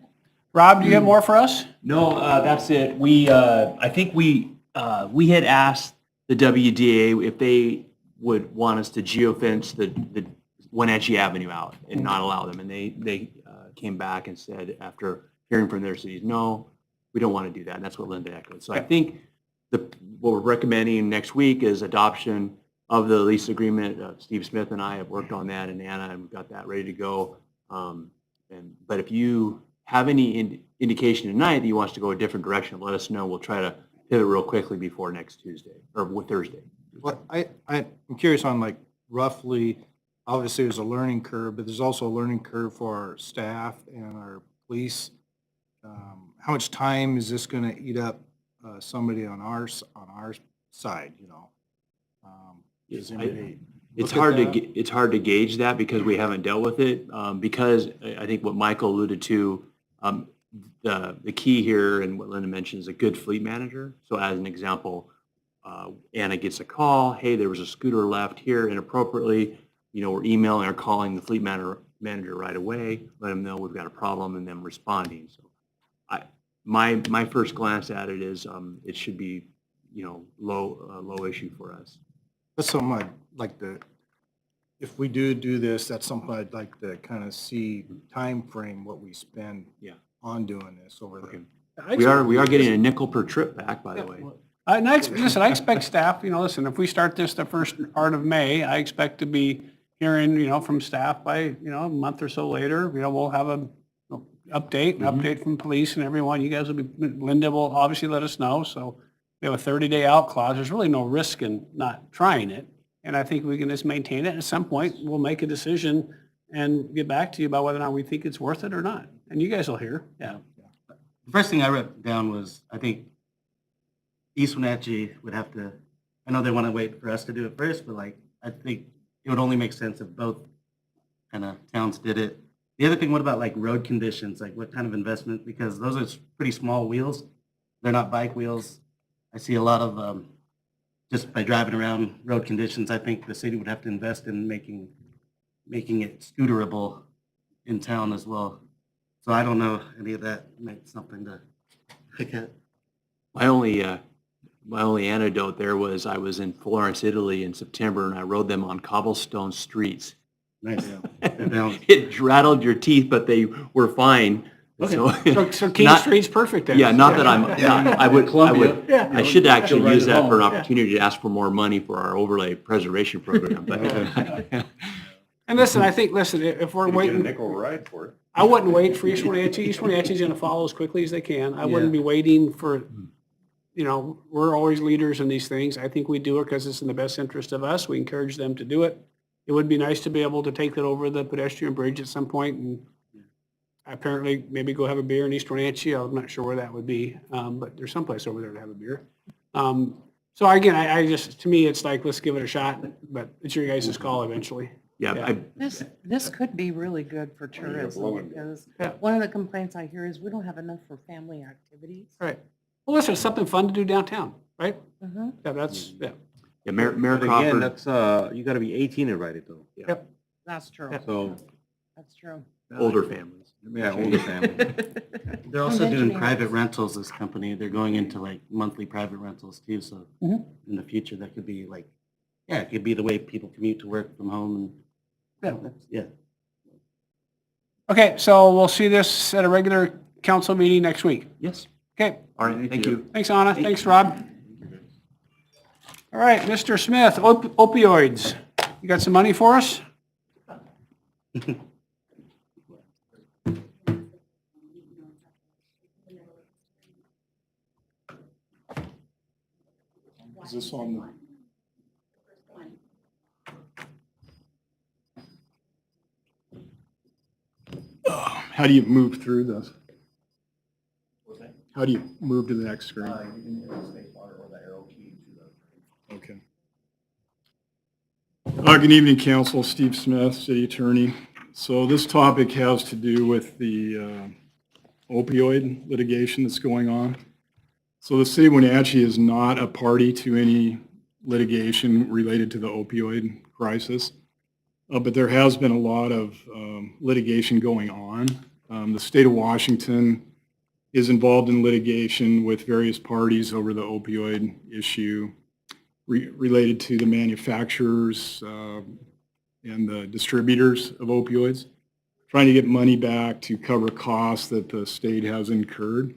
Rob, do you have more for us? No, that's it. I think we had asked the WDA if they would want us to geofence the Wenatchee Avenue out and not allow them. And they came back and said, after hearing from their cities, no, we don't want to do that. And that's what Linda echoed. So I think what we're recommending next week is adoption of the lease agreement. Steve Smith and I have worked on that, and Anna, and we've got that ready to go. But if you have any indication tonight that he wants to go a different direction, let us know. We'll try to pivot real quickly before next Tuesday or Thursday. Well, I'm curious on like roughly, obviously there's a learning curve, but there's also a learning curve for our staff and our police. How much time is this going to eat up somebody on our side, you know? Does anybody It's look at hard to that? it's hard to gauge that because we haven't dealt with it. Because I think what Michael alluded to, the key here and what Linda mentioned is a good fleet manager. So as an example, Anna gets a call, hey, there was a scooter left here inappropriately. You know, we're emailing or calling the fleet manager right away, let them know we've got a problem and them responding. So my first glance at it is it should be, you know, low issue for us. That's something I'd like to, if we do this, that's something I'd like to kind of see time frame what we spend Yeah. on doing this over there. We are getting a nickel per trip back, by the way. And listen, I expect staff, you know, listen, if we start this the first part of May, I expect to be hearing, you know, from staff by, you know, a month or so later. You know, we'll have an update from police and everyone. You guys will be, Linda will obviously let us know. So we have a 30-day out clause. There's really no risk in not trying it. And I think we can just maintain it. At some point, we'll make a decision and get back to you about whether or not we think it's worth it or not. And you guys will hear, yeah. The first thing I wrote down was, I think East Wenatchee would have to, I know they want to wait for us to do it first, but like, I think it would only make sense if both kind of towns did it. The other thing, what about like road conditions? Like what kind of investment? Because those are pretty small wheels. They're not bike wheels. I see a lot of, just by driving around road conditions, I think the city would have to invest in making it scooterable in town as well. So I don't know any of that, make something to look at. My only anecdote there was I was in Florence, Italy in September, and I rode them on cobblestone streets. Nice. They're down. It rattled your teeth, but they were fine. So King Not- Street's perfect then. Yeah, not that I'm, not- Yeah. I should actually You'll ride use it that for an home. opportunity to ask for more money for our overlay preservation program, but And listen, I think, if we're Get a waiting, nickel ride for it. I wouldn't wait for East Wenatchee. East Wenatchee's going to follow as quickly as they can. I wouldn't be waiting for, you know, we're always leaders in these things. I think we do it because it's in the best interest of us. We encourage them to do it. It would be nice to be able to take that over the pedestrian bridge at some point and apparently maybe go have a beer in East Wenatchee. I'm not sure where that would be, but there's someplace over there to have a beer. So again, I just, to me, it's like, let's give it a shot, but it's your guys' call eventually. yeah, This could be really good for tourism because Yeah. one of the complaints I hear is we don't have enough for family activities. Right. Well, listen, it's something fun to do downtown, right? Mhm. Yeah, that's, yeah. Mayor But again, Crawford. that's, you gotta be 18 to ride it though. Yep. That's true. So, That's true. Older families. yeah, older family. They're also doing Convention private areas. rentals, this company. They're going into like monthly private rentals too. So Mhm. in the future, that could be like, yeah, it could be the way people commute to work from home. And yeah. Okay, so we'll see this at a regular council meeting next week. Yes. Okay, All right, thank you. thanks, Anna. Thanks, Rob. All right, Mr. Smith, opioids. You got some money for us? Is this on? How do you move through this? How do you move to the next screen? Okay. Good evening, council. Steve Smith, city attorney. So this topic has to do with the opioid litigation that's going on. So the city of Wenatchee is not a party to any litigation related to the opioid crisis, but there has been a lot of litigation going on. The state of Washington is involved in litigation with various parties over the opioid issue related to the manufacturers and the distributors of opioids, trying to get money back to cover costs that the state has incurred.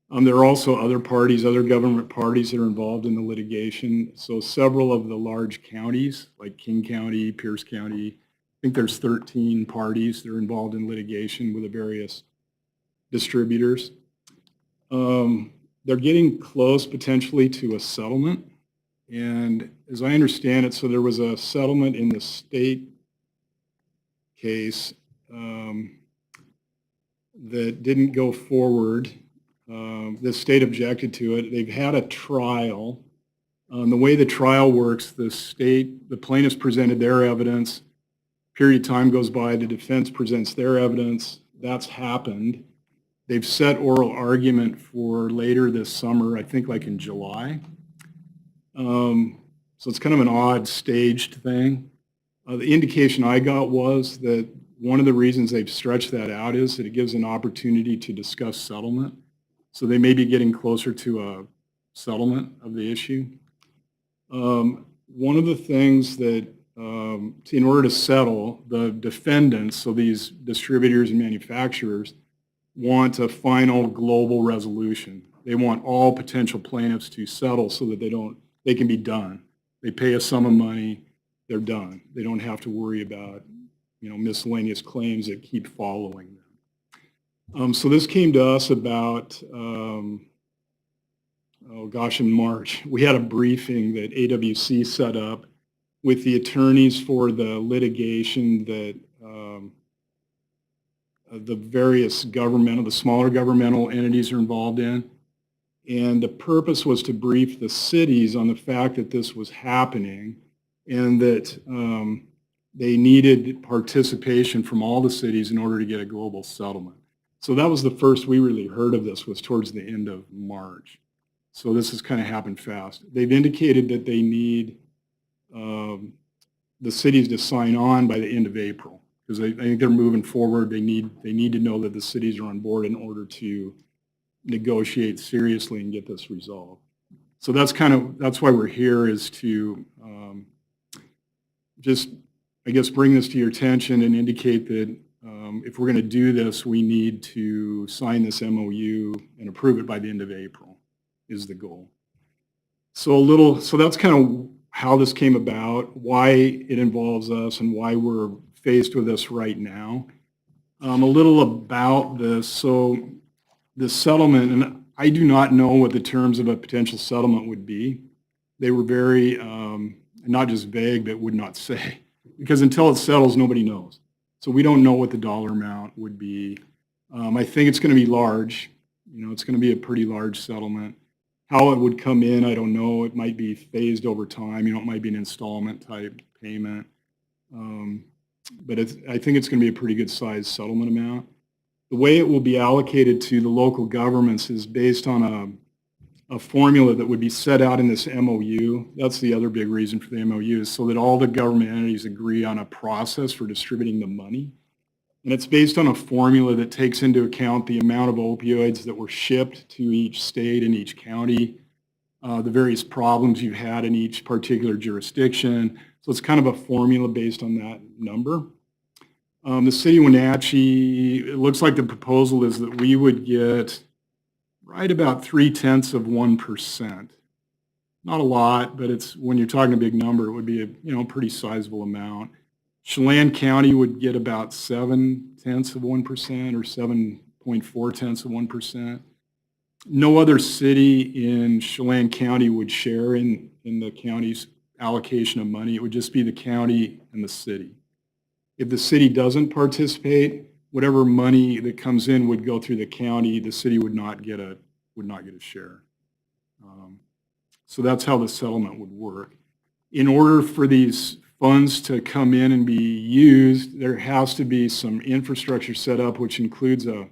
There are also other parties, other government parties that are involved in the litigation. So several of the large counties, like King County, Pierce County, I think there's 13 parties that are involved in litigation with the various distributors. They're getting close potentially to a settlement. And as I understand it, so there was a settlement in the state case that didn't go forward. The state objected to it. They've had a trial. The way the trial works, the plaintiffs presented their evidence. Period of time goes by, the defense presents their evidence. That's happened. They've set oral argument for later this summer, I think like in July. So it's kind of an odd staged thing. The indication I got was that one of the reasons they've stretched that out is that it gives an opportunity to discuss settlement. So they may be getting closer to a settlement of the issue. One of the things that, in order to settle, the defendants, so these distributors and manufacturers, want a final global resolution. They want all potential plaintiffs to settle so that they can be done. They pay a sum of money, they're done. They don't have to worry about, miscellaneous claims that keep following them. So this came to us about, in March. We had a briefing that AWC set up with the attorneys for the litigation that the various the smaller governmental entities are involved in. And the purpose was to brief the cities on the fact that this was happening and that they needed participation from all the cities in order to get a global settlement. So that was the first we really heard of this, was towards the end of March. So this has kind of happened fast. They've indicated that they need the cities to sign on by the end of April, because I think they're moving forward. They need to know that the cities are on board in order to negotiate seriously and get this resolved. So that's why we're here, is to just, I guess, bring this to your attention and indicate that if we're going to do this, we need to sign this MOU and approve it by the end of April is the goal. So that's kind of how this came about, why it involves us, and why we're faced with this right now. A little about this. So the settlement, and I do not know what the terms of a potential settlement would be. They were very, not just vague, but would not say, because until it settles, nobody knows. So we don't know what the dollar amount would be. I think it's going to be large. It's going to be a pretty large settlement. How it would come in, I don't know. It might be phased over time. It might be an installment type payment. But I think it's going to be a pretty good sized settlement amount. The way it will be allocated to the local governments is based on a formula that would be set out in this MOU. That's the other big reason for the MOU, is so that all the government entities agree on a process for distributing the money. And it's based on a formula that takes into account the amount of opioids that were shipped to each state and each county, the various problems you've had in each particular jurisdiction. So it's kind of a formula based on that number. The city of Wenatchee, it looks like the proposal is that we would get right about 0.3%. Not a lot, but it's, when you're talking a big number, it would be a pretty sizable amount. Chelan County would get about 0.7% or 7.4%. No other city in Chelan County would share in the county's allocation of money. It would just be the county and the city. If the city doesn't participate, whatever money that comes in would go through the county. The city would not get a share. So that's how the settlement would work. In order for these funds to come in and be used, there has to be some infrastructure set up, which includes I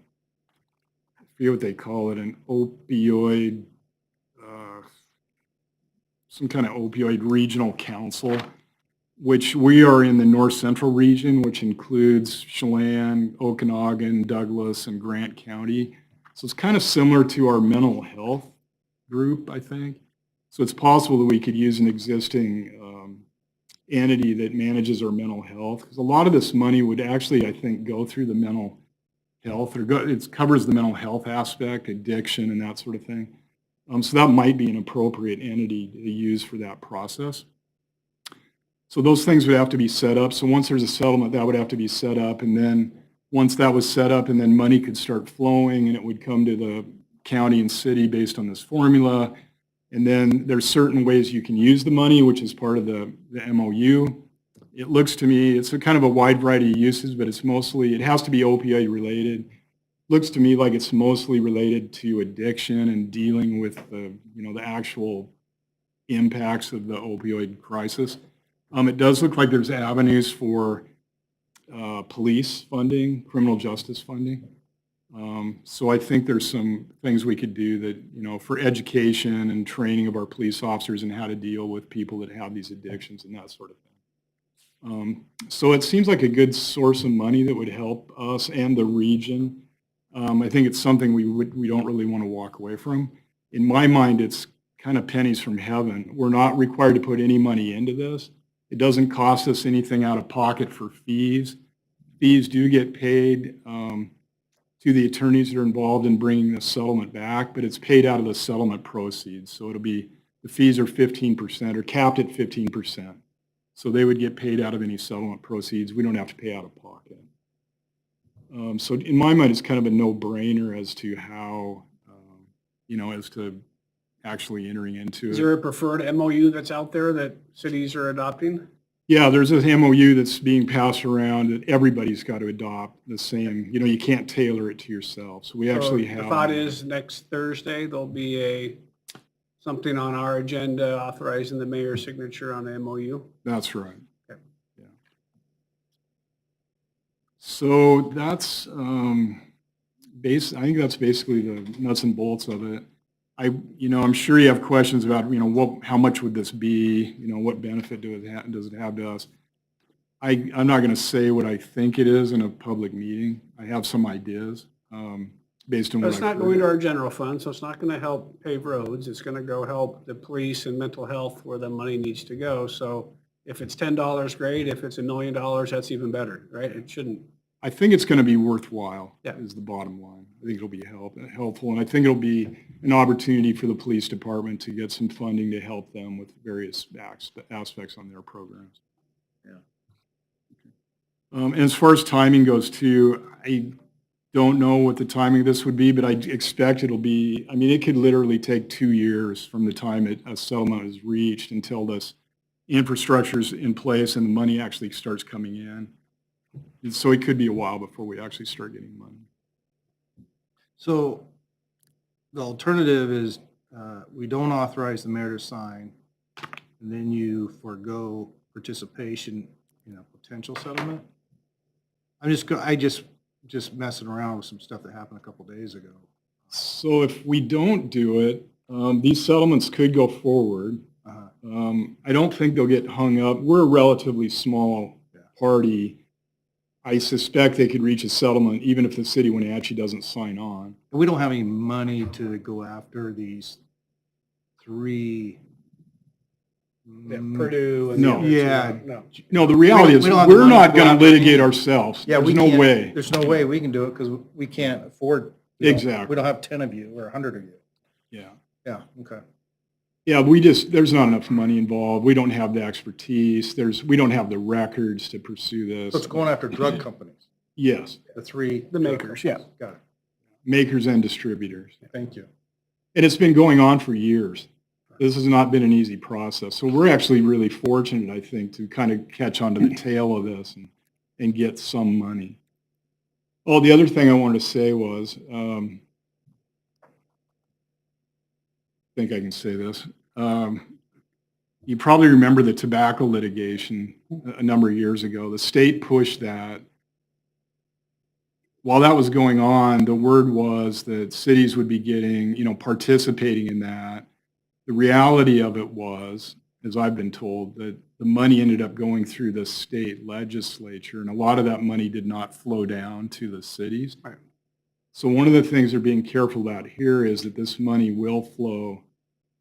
forget what they call it, an opioid, some kind of opioid regional council, which we are in the north central region, which includes Chelan, Okanagan, Douglas, and Grant County. So it's kind of similar to our mental health group, I think. So it's possible that we could use an existing entity that manages our mental health, because a lot of this money would actually, I think, go through the mental health, it covers the mental health aspect, addiction, and that sort of thing. So that might be an appropriate entity to use for that process. So those things would have to be set up. So once there's a settlement, that would have to be set up, and then once that was set up, and then money could start flowing, and it would come to the county and city based on this formula. And then there's certain ways you can use the money, which is part of the MOU. It looks to me, it's a kind of a wide variety of uses, but it's mostly, it has to be opioid related. Looks to me like it's mostly related to addiction and dealing with the, the actual impacts of the opioid crisis. It does look like there's avenues for police funding, criminal justice funding. So I think there's some things we could do that, for education and training of our police officers and how to deal with people that have these addictions and that sort of thing. So it seems like a good source of money that would help us and the region. I think it's something we don't really want to walk away from. In my mind, it's kind of pennies from heaven. We're not required to put any money into this. It doesn't cost us anything out of pocket for fees. Fees do get paid to the attorneys that are involved in bringing the settlement back, but it's paid out of the settlement proceeds. So it'll be, the fees are 15% or capped at 15%. So they would get paid out of any settlement proceeds. We don't have to pay out of pocket. So in my mind, it's kind of a no-brainer as to how, as to actually entering into Is it. there a preferred MOU that's out there that cities are adopting? Yeah, there's an MOU that's being passed around that everybody's got to adopt the same, you can't tailor it to yourself. So we actually have. The thought is next Thursday, there'll be something on our agenda authorizing the mayor's signature on the MOU. That's right. Okay. Yeah. So that's I think that's basically the nuts and bolts of it. I'm sure you have questions about, how much would this be? What benefit does it have to us? I'm not going to say what I think it is in a public meeting. I have some ideas based on But what it's I've not going to heard. our general fund, so it's not going to help pave roads. It's going to go help the police and mental health where the money needs to go. So if it's $10, great. If it's $1 million, that's even better, right? It shouldn't. I think it's going to be worthwhile, Yeah. is the bottom line. I think it'll be helpful, and I think it'll be an opportunity for the police department to get some funding to help them with various aspects on their programs. Yeah. And as far as timing goes too, I don't know what the timing of this would be, but I expect it'll be, it could literally take 2 years from the time a settlement is reached until this infrastructure is in place and the money actually starts coming in. And so it could be a while before we actually start getting money. So the alternative is we don't authorize the mayor to sign, and then you forego participation in a potential settlement. I just messing around with some stuff that happened a couple days ago. So if we don't do it, these settlements could go forward. I don't think they'll get hung up. We're a relatively small party. I suspect they could reach a settlement even if the city of Wenatchee doesn't sign on. We don't have any money to go after these three. Purdue and. No. the other two. Yeah. No. No, the reality is we don't have the we're money not to go going to after litigate any- ourselves. Yeah, There's no way. There's no way we can do it because we can't afford. We don't- Exactly. We don't have 10 of you or 100 of you. Yeah. Yeah, okay. Yeah, there's not enough money involved. We don't have the expertise. We don't have the records to pursue this. So it's going after drug companies, Yes, the three. The makers, yeah. Got it. makers and distributors. Thank you. And it's been going on for years. This has not been an easy process. So we're actually really fortunate, I think, to kind of catch onto the tail of this and get some money. Oh, the other thing I wanted to say was, I think I can say this. You probably remember the tobacco litigation a number of years ago. The state pushed that. While that was going on, the word was that cities would be getting, participating in that. The reality of it was, as I've been told, that the money ended up going through the state legislature, and a lot of that money did not flow down to the cities. Right. So one of the things they're being careful about here is that this money will flow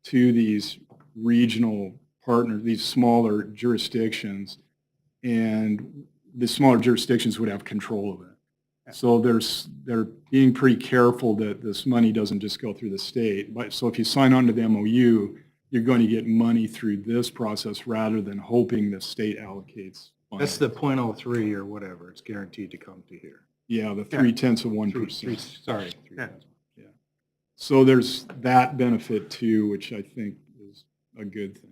to these regional partners, these smaller jurisdictions, and the smaller jurisdictions would have control of it. So they're being pretty careful that this money doesn't just go through the state. So if you sign on to the MOU, you're going to get money through this process rather than hoping the state allocates funds. That's the .03 or whatever. It's guaranteed to come to here. Yeah, the Yeah. 0.3%. Sorry. Yeah. Yeah. So there's that benefit too, which I think is a good thing.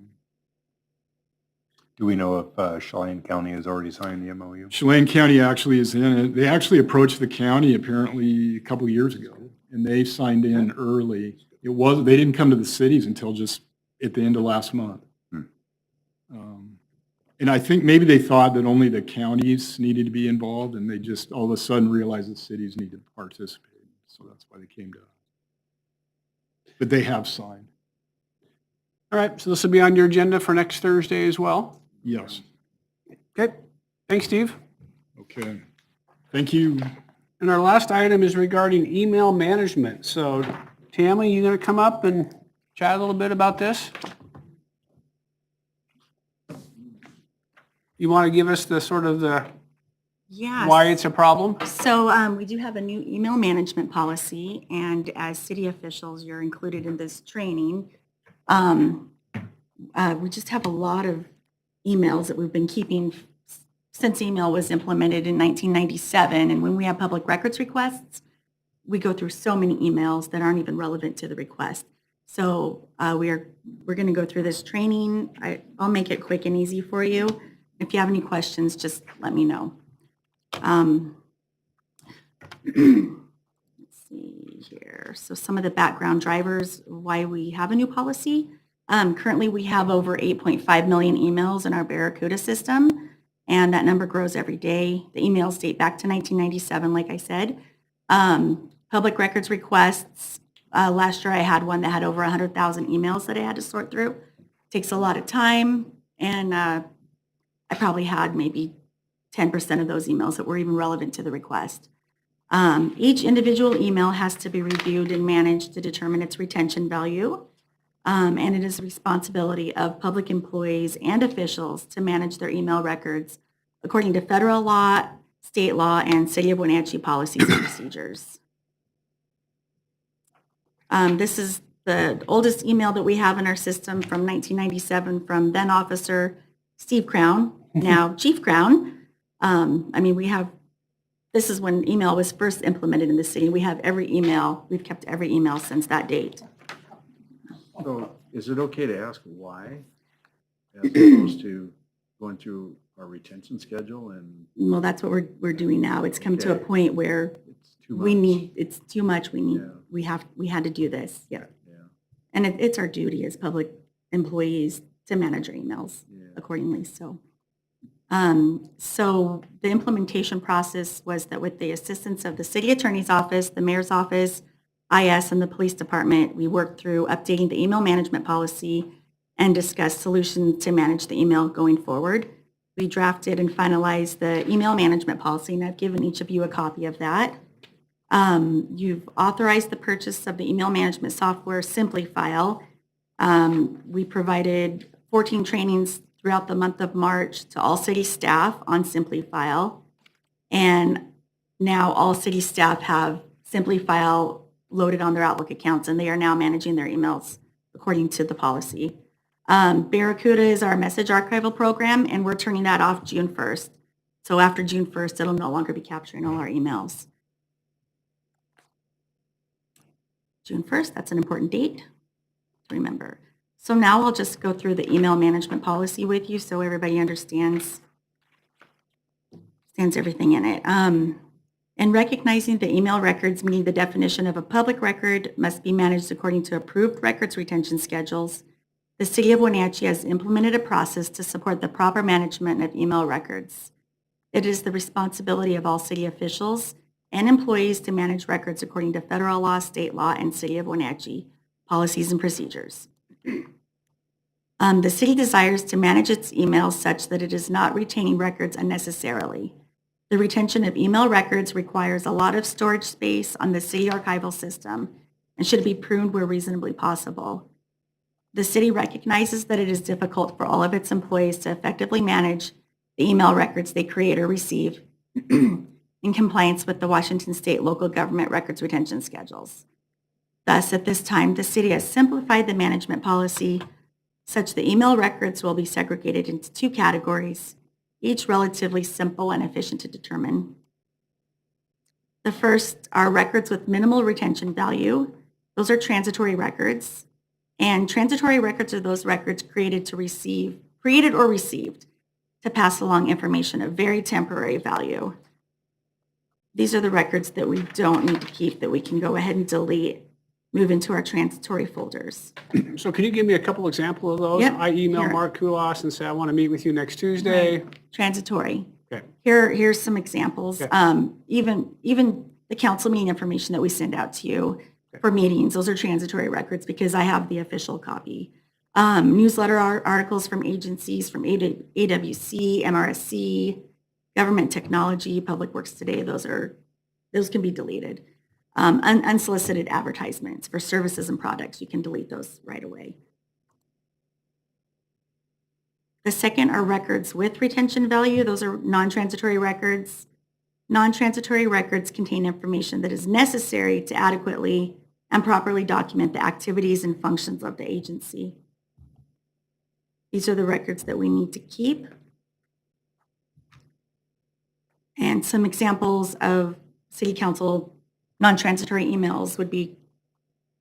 Do we know if Chelan County has already signed the MOU? Chelan County actually is in it. They actually approached the county apparently a couple of years ago, and they signed in early. They didn't come to the cities until just at the end of last month. And I think maybe they thought that only the counties needed to be involved, and they just all of a sudden realized the cities need to participate. So that's why they came to us. But they have signed, All right, so this will be on your agenda for next Thursday as well. yes. Okay, thanks, Steve. Okay. Thank you. And our last item is regarding email management. So Tammy, you going to come up and chat a little bit about this? You want to give us the sort of the Yes. why it's a problem? So we do have a new email management policy, and as city officials, you're included in this training. We just have a lot of emails that we've been keeping since email was implemented in 1997. And when we have public records requests, we go through so many emails that aren't even relevant to the request. So we're going to go through this training. I'll make it quick and easy for you. If you have any questions, just let me know. Let's see here. So some of the background drivers why we have a new policy. Currently, we have over 8.5 million emails in our Barracuda system, and that number grows every day. The emails date back to 1997, like I said. Public records requests. Last year, I had one that had over 100,000 emails that I had to sort through. Takes a lot of time, and I probably had maybe 10% of those emails that were even relevant to the request. Each individual email has to be reviewed and managed to determine its retention value. And it is the responsibility of public employees and officials to manage their email records according to federal law, state law, and City of Wenatchee policies and procedures. This is the oldest email that we have in our system from 1997 from then Officer Steve Crown, now Chief Crown. This is when email was first implemented in the city. We have every email, we've kept every email since that date. So is it okay to ask why? As opposed to going through our retention schedule and Well, that's what we're doing now. It's come to a Okay. point where it's too much? it's too much. Yeah. We had to do this, yeah. Yeah, And it's our duty as public employees to manage our emails yeah. accordingly, so. So the implementation process was that with the assistance of the city attorney's office, the mayor's office, IS, and the police department, we worked through updating the email management policy and discussed solutions to manage the email going forward. We drafted and finalized the email management policy, and I've given each of you a copy of that. You've authorized the purchase of the email management software SimpliFile. We provided 14 trainings throughout the month of March to all city staff on SimpliFile. And now all city staff have SimpliFile loaded on their Outlook accounts, and they are now managing their emails according to the policy. Barracuda is our message archival program, and we're turning that off June 1st. So after June 1st, it'll no longer be capturing all our emails. June 1st, that's an important date to remember. So now I'll just go through the email management policy with you so everybody understands everything in it. In recognizing the email records meeting the definition of a public record must be managed according to approved records retention schedules, the City of Wenatchee has implemented a process to support the proper management of email records. It is the responsibility of all city officials and employees to manage records according to federal law, state law, and City of Wenatchee policies and procedures. The city desires to manage its emails such that it is not retaining records unnecessarily. The retention of email records requires a lot of storage space on the city archival system and should be pruned where reasonably possible. The city recognizes that it is difficult for all of its employees to effectively manage the email records they create or receive in compliance with the Washington State Local Government Records Retention Schedules. Thus, at this time, the city has simplified the management policy such that email records will be segregated into two categories, each relatively simple and efficient to determine. The first are records with minimal retention value. Those are transitory records. And transitory records are those records created or received to pass along information of very temporary value. These are the records that we don't need to keep, that we can go ahead and delete, move into our transitory folders. So can you give me a couple examples of those? Yep, I email here. Mark Kulas and say, I want to meet with you next Tuesday. Transitory. Okay. Here's some examples. Okay. Even the council meeting information that we send out to you for meetings, those are transitory records because I have the official copy. Newsletter articles from agencies, from AWC, MRSC, Government Technology, Public Works Today, those can be deleted. Unsolicited advertisements for services and products, you can delete those right away. The second are records with retention value. Those are non-transitory records. Non-transitory records contain information that is necessary to adequately and properly document the activities and functions of the agency. These are the records that we need to keep. And some examples of City Council non-transitory emails would be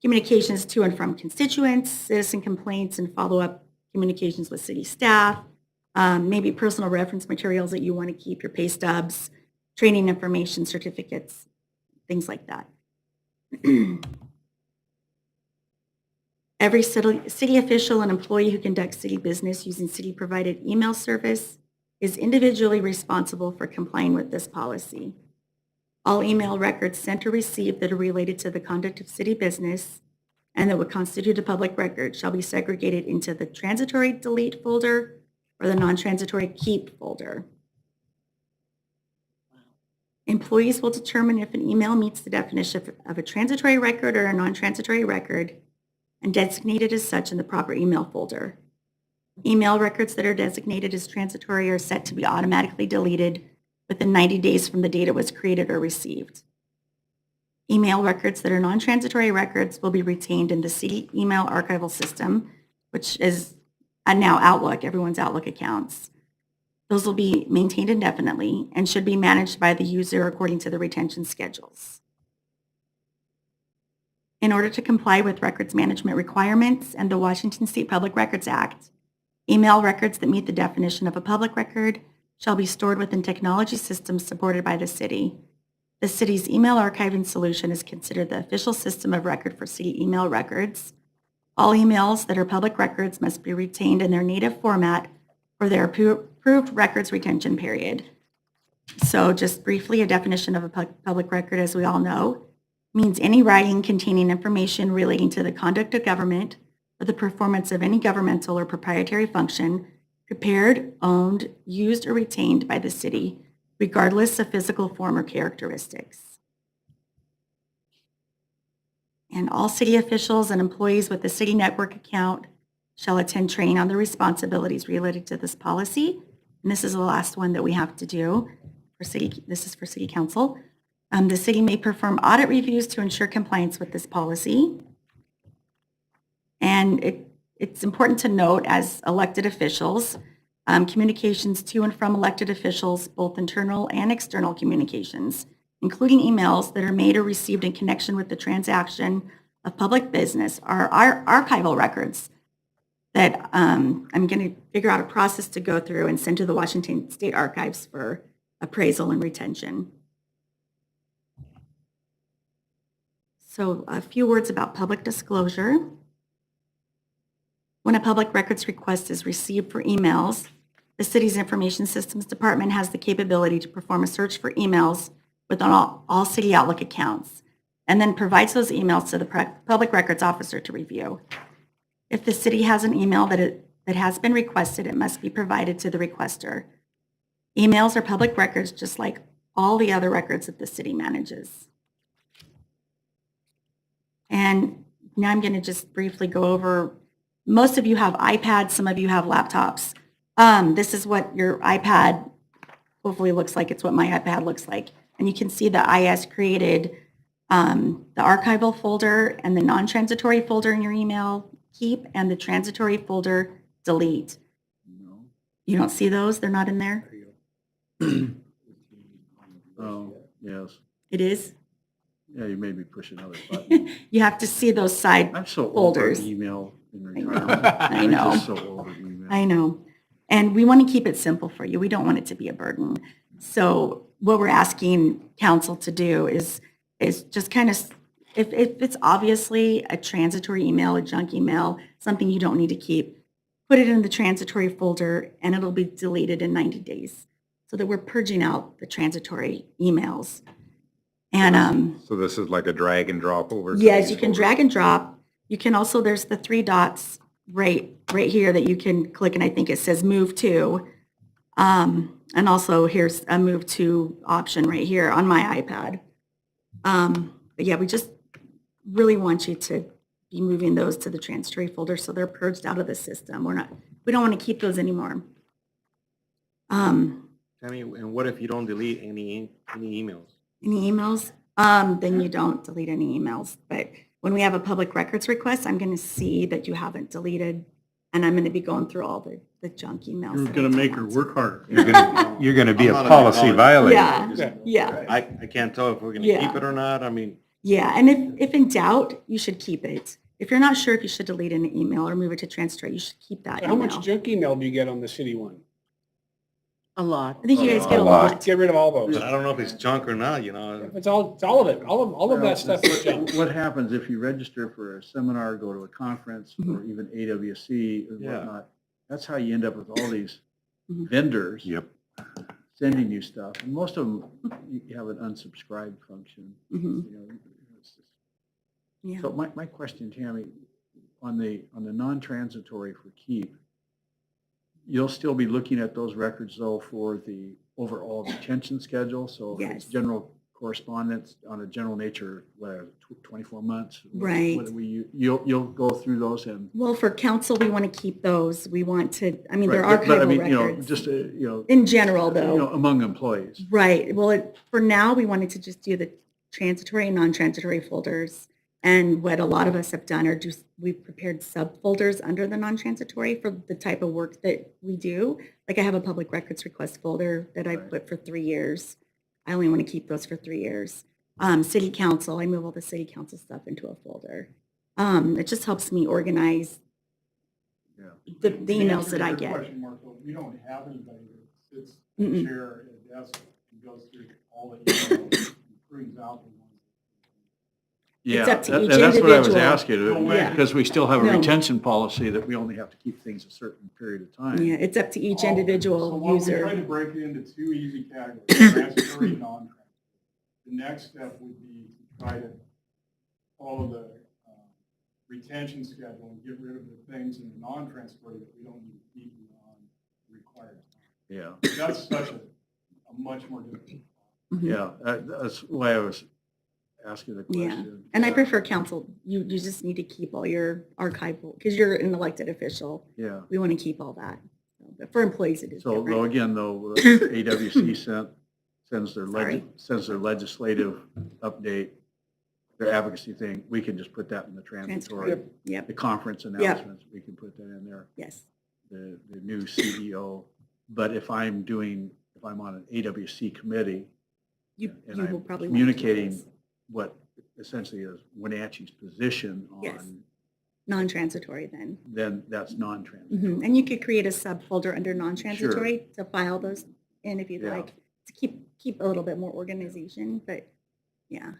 communications to and from constituents, citizen complaints, and follow-up communications with city staff, maybe personal reference materials that you want to keep, your pay stubs, training information, certificates, things like that. Every city official and employee who conducts city business using city-provided email service is individually responsible for complying with this policy. All email records sent or received that are related to the conduct of city business and that would constitute a public record shall be segregated into the transitory delete folder or the non-transitory keep folder. Employees will determine if an email meets the definition of a transitory record or a non-transitory record and designate it as such in the proper email folder. Email records that are designated as transitory are set to be automatically deleted within 90 days from the date it was created or received. Email records that are non-transitory records will be retained in the city email archival system, which is now Outlook, everyone's Outlook accounts. Those will be maintained indefinitely and should be managed by the user according to the retention schedules. In order to comply with records management requirements and the Washington State Public Records Act, email records that meet the definition of a public record shall be stored within technology systems supported by the city. The city's email archiving solution is considered the official system of record for city email records. All emails that are public records must be retained in their native format for their approved records retention period. So just briefly, a definition of a public record, as we all know, means any writing containing information relating to the conduct of government or the performance of any governmental or proprietary function prepared, owned, used, or retained by the city, regardless of physical form or characteristics. And all city officials and employees with a city network account shall attend training on the responsibilities related to this policy. And this is the last one that we have to do for city. This is for city council. The city may perform audit reviews to ensure compliance with this policy. And it's important to note, as elected officials, communications to and from elected officials, both internal and external communications, including emails that are made or received in connection with the transaction of public business, are archival records that I'm going to figure out a process to go through and send to the Washington State Archives for appraisal and retention. So a few words about public disclosure. When a public records request is received for emails, the city's Information Systems Department has the capability to perform a search for emails within all city Outlook accounts, and then provides those emails to the public records officer to review. If the city has an email that has been requested, it must be provided to the requester. Emails are public records just like all the other records that the city manages. And now I'm going to just briefly go over, most of you have iPads, some of you have laptops. This is what your iPad hopefully looks like. It's what my iPad looks like. And you can see that IS created the archival folder and the non-transitory folder in your email, keep, and the transitory folder, delete. No. You don't see those? They're not in there? Oh, yes. It is? Yeah, you made me push another button. You have to see those side I'm so old for folders. email in I know. retirement. I know. I'm just so old at email. I know. And we want to keep it simple for you. We don't want it to be a burden. So what we're asking council to do is just kind of, if it's obviously a transitory email, a junk email, something you don't need to keep, put it in the transitory folder and it'll be deleted in 90 days. So that we're purging out the transitory emails. And So this is like a drag and drop over? to yes, these you can folders? drag and drop. You can also, there's the 3 dots right here that you can click, and I think it says move to. And also here's a move to option right here on my iPad. But yeah, we just really want you to be moving those to the transitory folder so they're purged out of the system. We don't want to keep those anymore. Tammy, and what if you don't delete any emails? Any emails? Then you don't delete any emails. But when we have a public records request, I'm going to see that you haven't deleted, and I'm going to be going through all the junk emails. You're that I going to don't make her want work harder. You're going to be I'm a not a policy technology- violator. Yeah, yeah, I can't tell if we're gonna Yeah. keep it or not. I mean, yeah. And if in doubt, you should keep it. If you're not sure if you should delete an email or move it to transitory, you should keep that How much email. junk email do you get on the city one? A lot. I think you guys get a A lot. Just get rid of all those. but I don't know if it's junk or not, you know. It's all of it. All of that stuff is junk. What happens if you register for a seminar, go to a conference, Mm-hmm. or even AWC or Yeah. whatnot? That's how you end up with all these Mhm. vendors Yep. sending you stuff. And most of them, you have an unsubscribe function. Mhm. You know, it's just- Yeah. So my question, Tammy, on the non-transitory for keep, you'll still be looking at those records though for the overall retention schedule? So if it's Yes. general correspondence on a general nature, whatever, 24 months? Right. You'll go through those and. Well, for council, we want to keep those. We want to, I mean, they're Right, but I archival mean, you know, records. just, In general, though. among employees. Right. Well, for now, we wanted to just do the transitory and non-transitory folders. And what a lot of us have done are just, we've prepared subfolders under the non-transitory for the type of work that we do. Like I have a public records request folder that I Right. put for 3 years. I only want to keep those for 3 years. City council, I move all the city council stuff into a folder. It just helps me organize Yeah. the emails that I get. Question, Marco, you don't have anybody that sits Mm-mm. in a chair at a desk and goes through all the emails and brings out the ones. Yeah, up to and each that's what I was individual. asking, Yeah. because we still have a No. retention policy that we only have to keep things a certain period of time. Yeah, it's up to each So individual why don't we try user. to break it into 2 easy categories, transitory and non-transitory. The next step would be to try to follow the retention schedule and get rid of the things in the non-transitory that we don't need to keep beyond the required time. Yeah, That's such a much more difficult. yeah, that's why I was asking the Yeah. question. And I prefer council, you just need to keep all your archival, because you're an elected official. Yeah, We want to keep all that. But for employees, it is so though different. again, though, AWC sends their Sorry. sends their legislative update, their advocacy thing, we can just put that in the transitory. Transitory. Yep, The conference announcements, we can put that in there. yes. The new CEO. But if I'm on an AWC committee, You and you will I'm probably. want to keep communicating those. what essentially is Wenatchee's position Yes. on, Non-transitory then. then that's non-transitory. Mhm. And you could create a subfolder under non-transitory to file those in if you'd Yeah. like, to keep a little bit more organization, but yeah.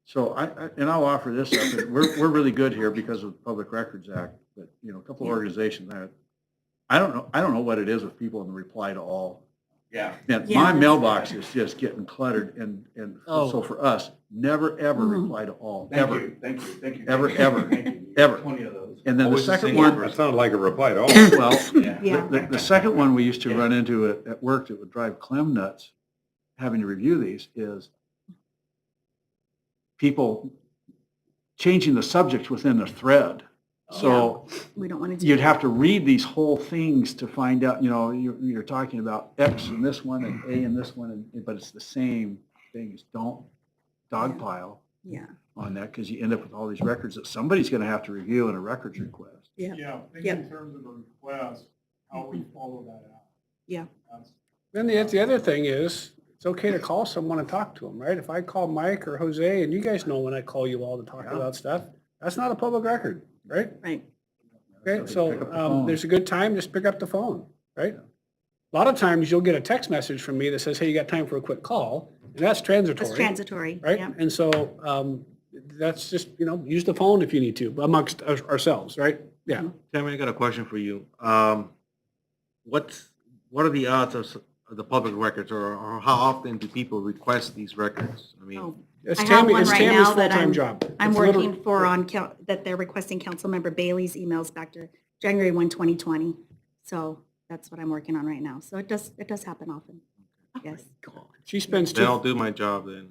So and I'll offer this up, and we're really good here because of the Public Records Act, but, you know, a couple of Yeah. organizations that, I don't know what it is with people in the reply to all. Yeah. And Yeah, my that's- mailbox is just getting cluttered, and Oh. so for us, never, ever Mhm. reply to all, ever, Thank you. ever, ever, ever. 20 of those. And then the Always the second same one, That sounded like a reply to all. well, Yeah. the second one we used to run into at work that would drive Clem nuts, having to review these, is people changing the subjects within a thread. So We don't want to do. you'd that. have to read these whole things to find out, you know, you're talking about X in this one and A in this one, but it's the same things. Don't dogpile Yeah, on that, because you end up with all these records that somebody's going to have to review in a records request. yeah. Yeah, think Yep. in terms of a request, how we follow that out. Yeah. That's- Then the other thing is, it's okay to call someone and talk to them, right? If I call Mike or Jose, and you guys know when I call you all to talk about stuff, that's not a public record, right? Right. Okay, Pick up the so phone. there's a good time, just pick up the phone, right? A lot of times you'll get a text message from me that says, hey, you got time for a quick call? And that's transitory. That's transitory. Right? Yeah. And so that's just, use the phone if you need to amongst ourselves, right? Yeah. Tammy, I got a question for you. What are the odds of the public records, or how often do people request these records? I mean, Oh, It's I have one Tammy's right now that full-time I'm, job. I'm It's literally- working for that they're requesting Councilmember Bailey's emails back to January 1, 2020. So that's what I'm working on right now. So it does happen often. Yes. She spends then I'll two, do my job then.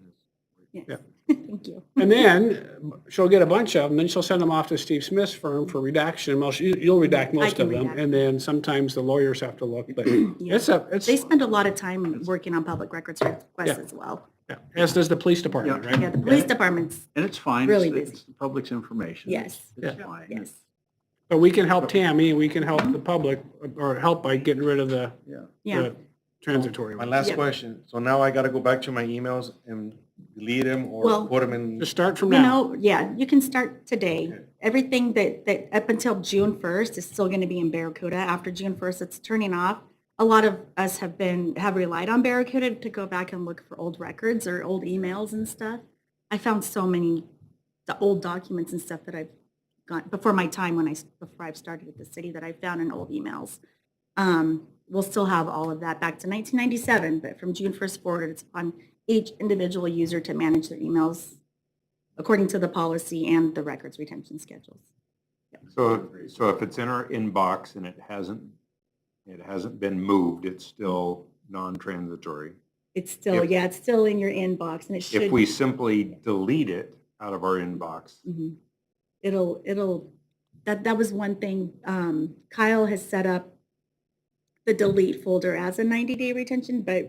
Yes. Yeah. Thank you. and then she'll get a bunch of them, then she'll send them off to Steve Smith's firm for redaction. Most, you'll redact most can of them, redact. and then sometimes the lawyers have to look, but Yeah. it's, They spend a lot of time working on public records requests as well. yeah, as does the police department, right? Yeah, the police department's, And it's fine. Really It's- busy. It's the public's information. Yes. It's Yeah. fine. yes. But we can help Tammy, and we can help the public, or help by getting rid of the Yeah. the transitory My one. last Yep. question. So now I got to go back to my emails and delete them Well- or put them in? Just start from You now. know, yeah, you can start today. Everything that up until June 1st is still going to be in Barracuda. After June 1st, it's turning off. A lot of us have relied on Barracuda to go back and look for old records or old emails and stuff. I found so many, the old documents and stuff that I've got before my time before I've started at the city that I found in old emails. We'll still have all of that back to 1997, but from June 1st forward, it's on each individual user to manage their emails according to the policy and the records retention schedules. So if it's in our inbox and it hasn't been moved, it's still non-transitory. It's still, If- it's still in your inbox and it should. If we simply delete it out of our inbox, Mhm. That was one thing, Kyle has set up the delete folder as a 90-day retention, but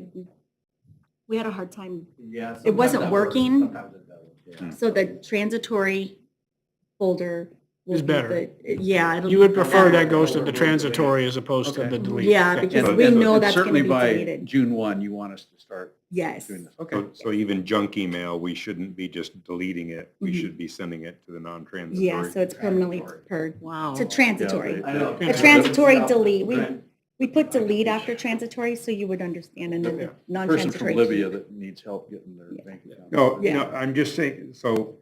we had a hard time. Yeah. It wasn't working. Sometimes it doesn't, yeah. So the transitory folder. will Is be better. Yeah. it'll You be would prefer better. that goes to the transitory as opposed to the delete. Yeah, Okay. because Yeah, we so know it's that's going to certainly be by deleted. June 1, you want us to start Yes. doing this. Okay. so even junk email, we shouldn't be just deleting it. We Mhm. should be sending it to the non-transitory. Yeah, so it's permanently purged. Wow. To transitory. I know. A transitory delete. We put delete after transitory so you would understand, and then the Person from non-transitory. Libya that needs help getting their Yeah. bank account. No, Yeah. no, I'm just saying, so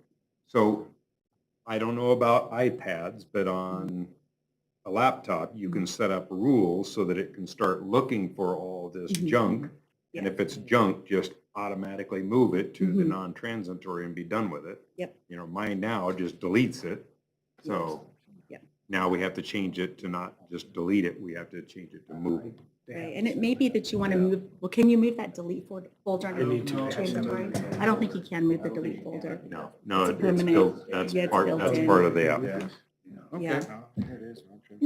I don't know about iPads, but on a laptop, you can set up rules so that it can start looking for all this Mhm. junk. And Yeah. if it's junk, just automatically move it to the Mhm. non-transitory and be done with it. Yep. Mine now just deletes it. So Yep. now we have to change it to not just delete it, we have to change it to move it. Right, and it may be that you want to move, well, can you move that delete folder underneath transitory? I don't think you can move the delete folder. No, It's a it's permanent- built, that's yeah, it's part, built that's in. part of the app. Yeah.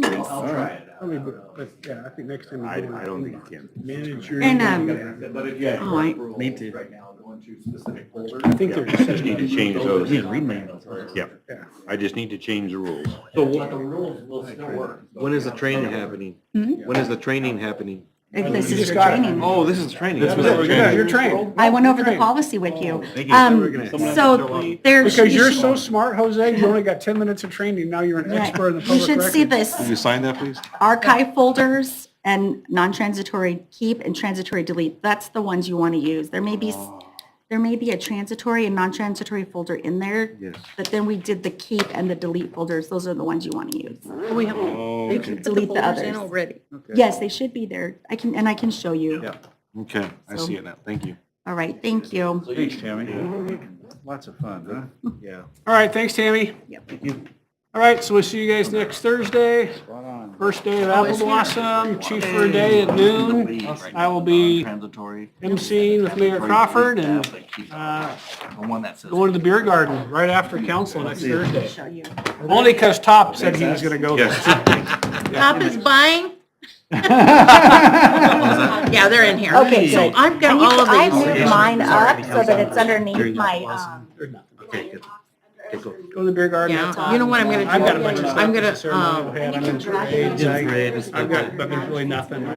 I'll try it out. I mean, but yeah, I think next time. we I do it, don't think you can. Manage your. And, But if you have Oh, I- need to right now, go into specific folders. I think Yeah, they're I just need to change those. Yeah. Yeah, I just need to change the rules. So But the rules will still work. when is the training happening? Hmm? When is the training happening? if this You is just your got it. training. Oh, this is training. That's what we're gonna, you're trained. I went over the Trained. policy with you. Thank you. So we're gonna- So there's. Because you you're should- so smart, Jose, you only got 10 minutes of training, now you're an yeah, expert in the You public should see record. this. Will you sign that, please? Archive folders and non-transitory keep and transitory delete. That's the ones you want to use. There may be a transitory and non-transitory folder in there. Yes. But then we did the keep and the delete folders. Those are the ones you want to use. We have, Oh, You okay. can delete the folders in others. already. Yes, they should be there. I can show you. Yeah. Okay, I So- see it now. Thank you. All right, thank you. Thanks, Tammy. Lots of fun, huh? Yeah. All right, thanks, Tammy. Yep. All right, so we'll see you guys next Thursday. Spot on. First day of Apple Blossom, chief for a day at noon. I will be Transitory. emceeing with Mayor Crawford and The one that says. going to the beer garden right after council next Thursday. Show you. Only because Top said he was gonna go there. Top is buying? Yeah, they're in here. Okay, So good. I've got And you all of I these. moved mine up so that it's underneath my, Okay, good. Okay, go. Go to the beer garden. Yeah, you know what I'm gonna do? I've got a bunch of stuff. I'm gonna, that's ceremonial head. I'm in parades. Parade. I've got really nothing.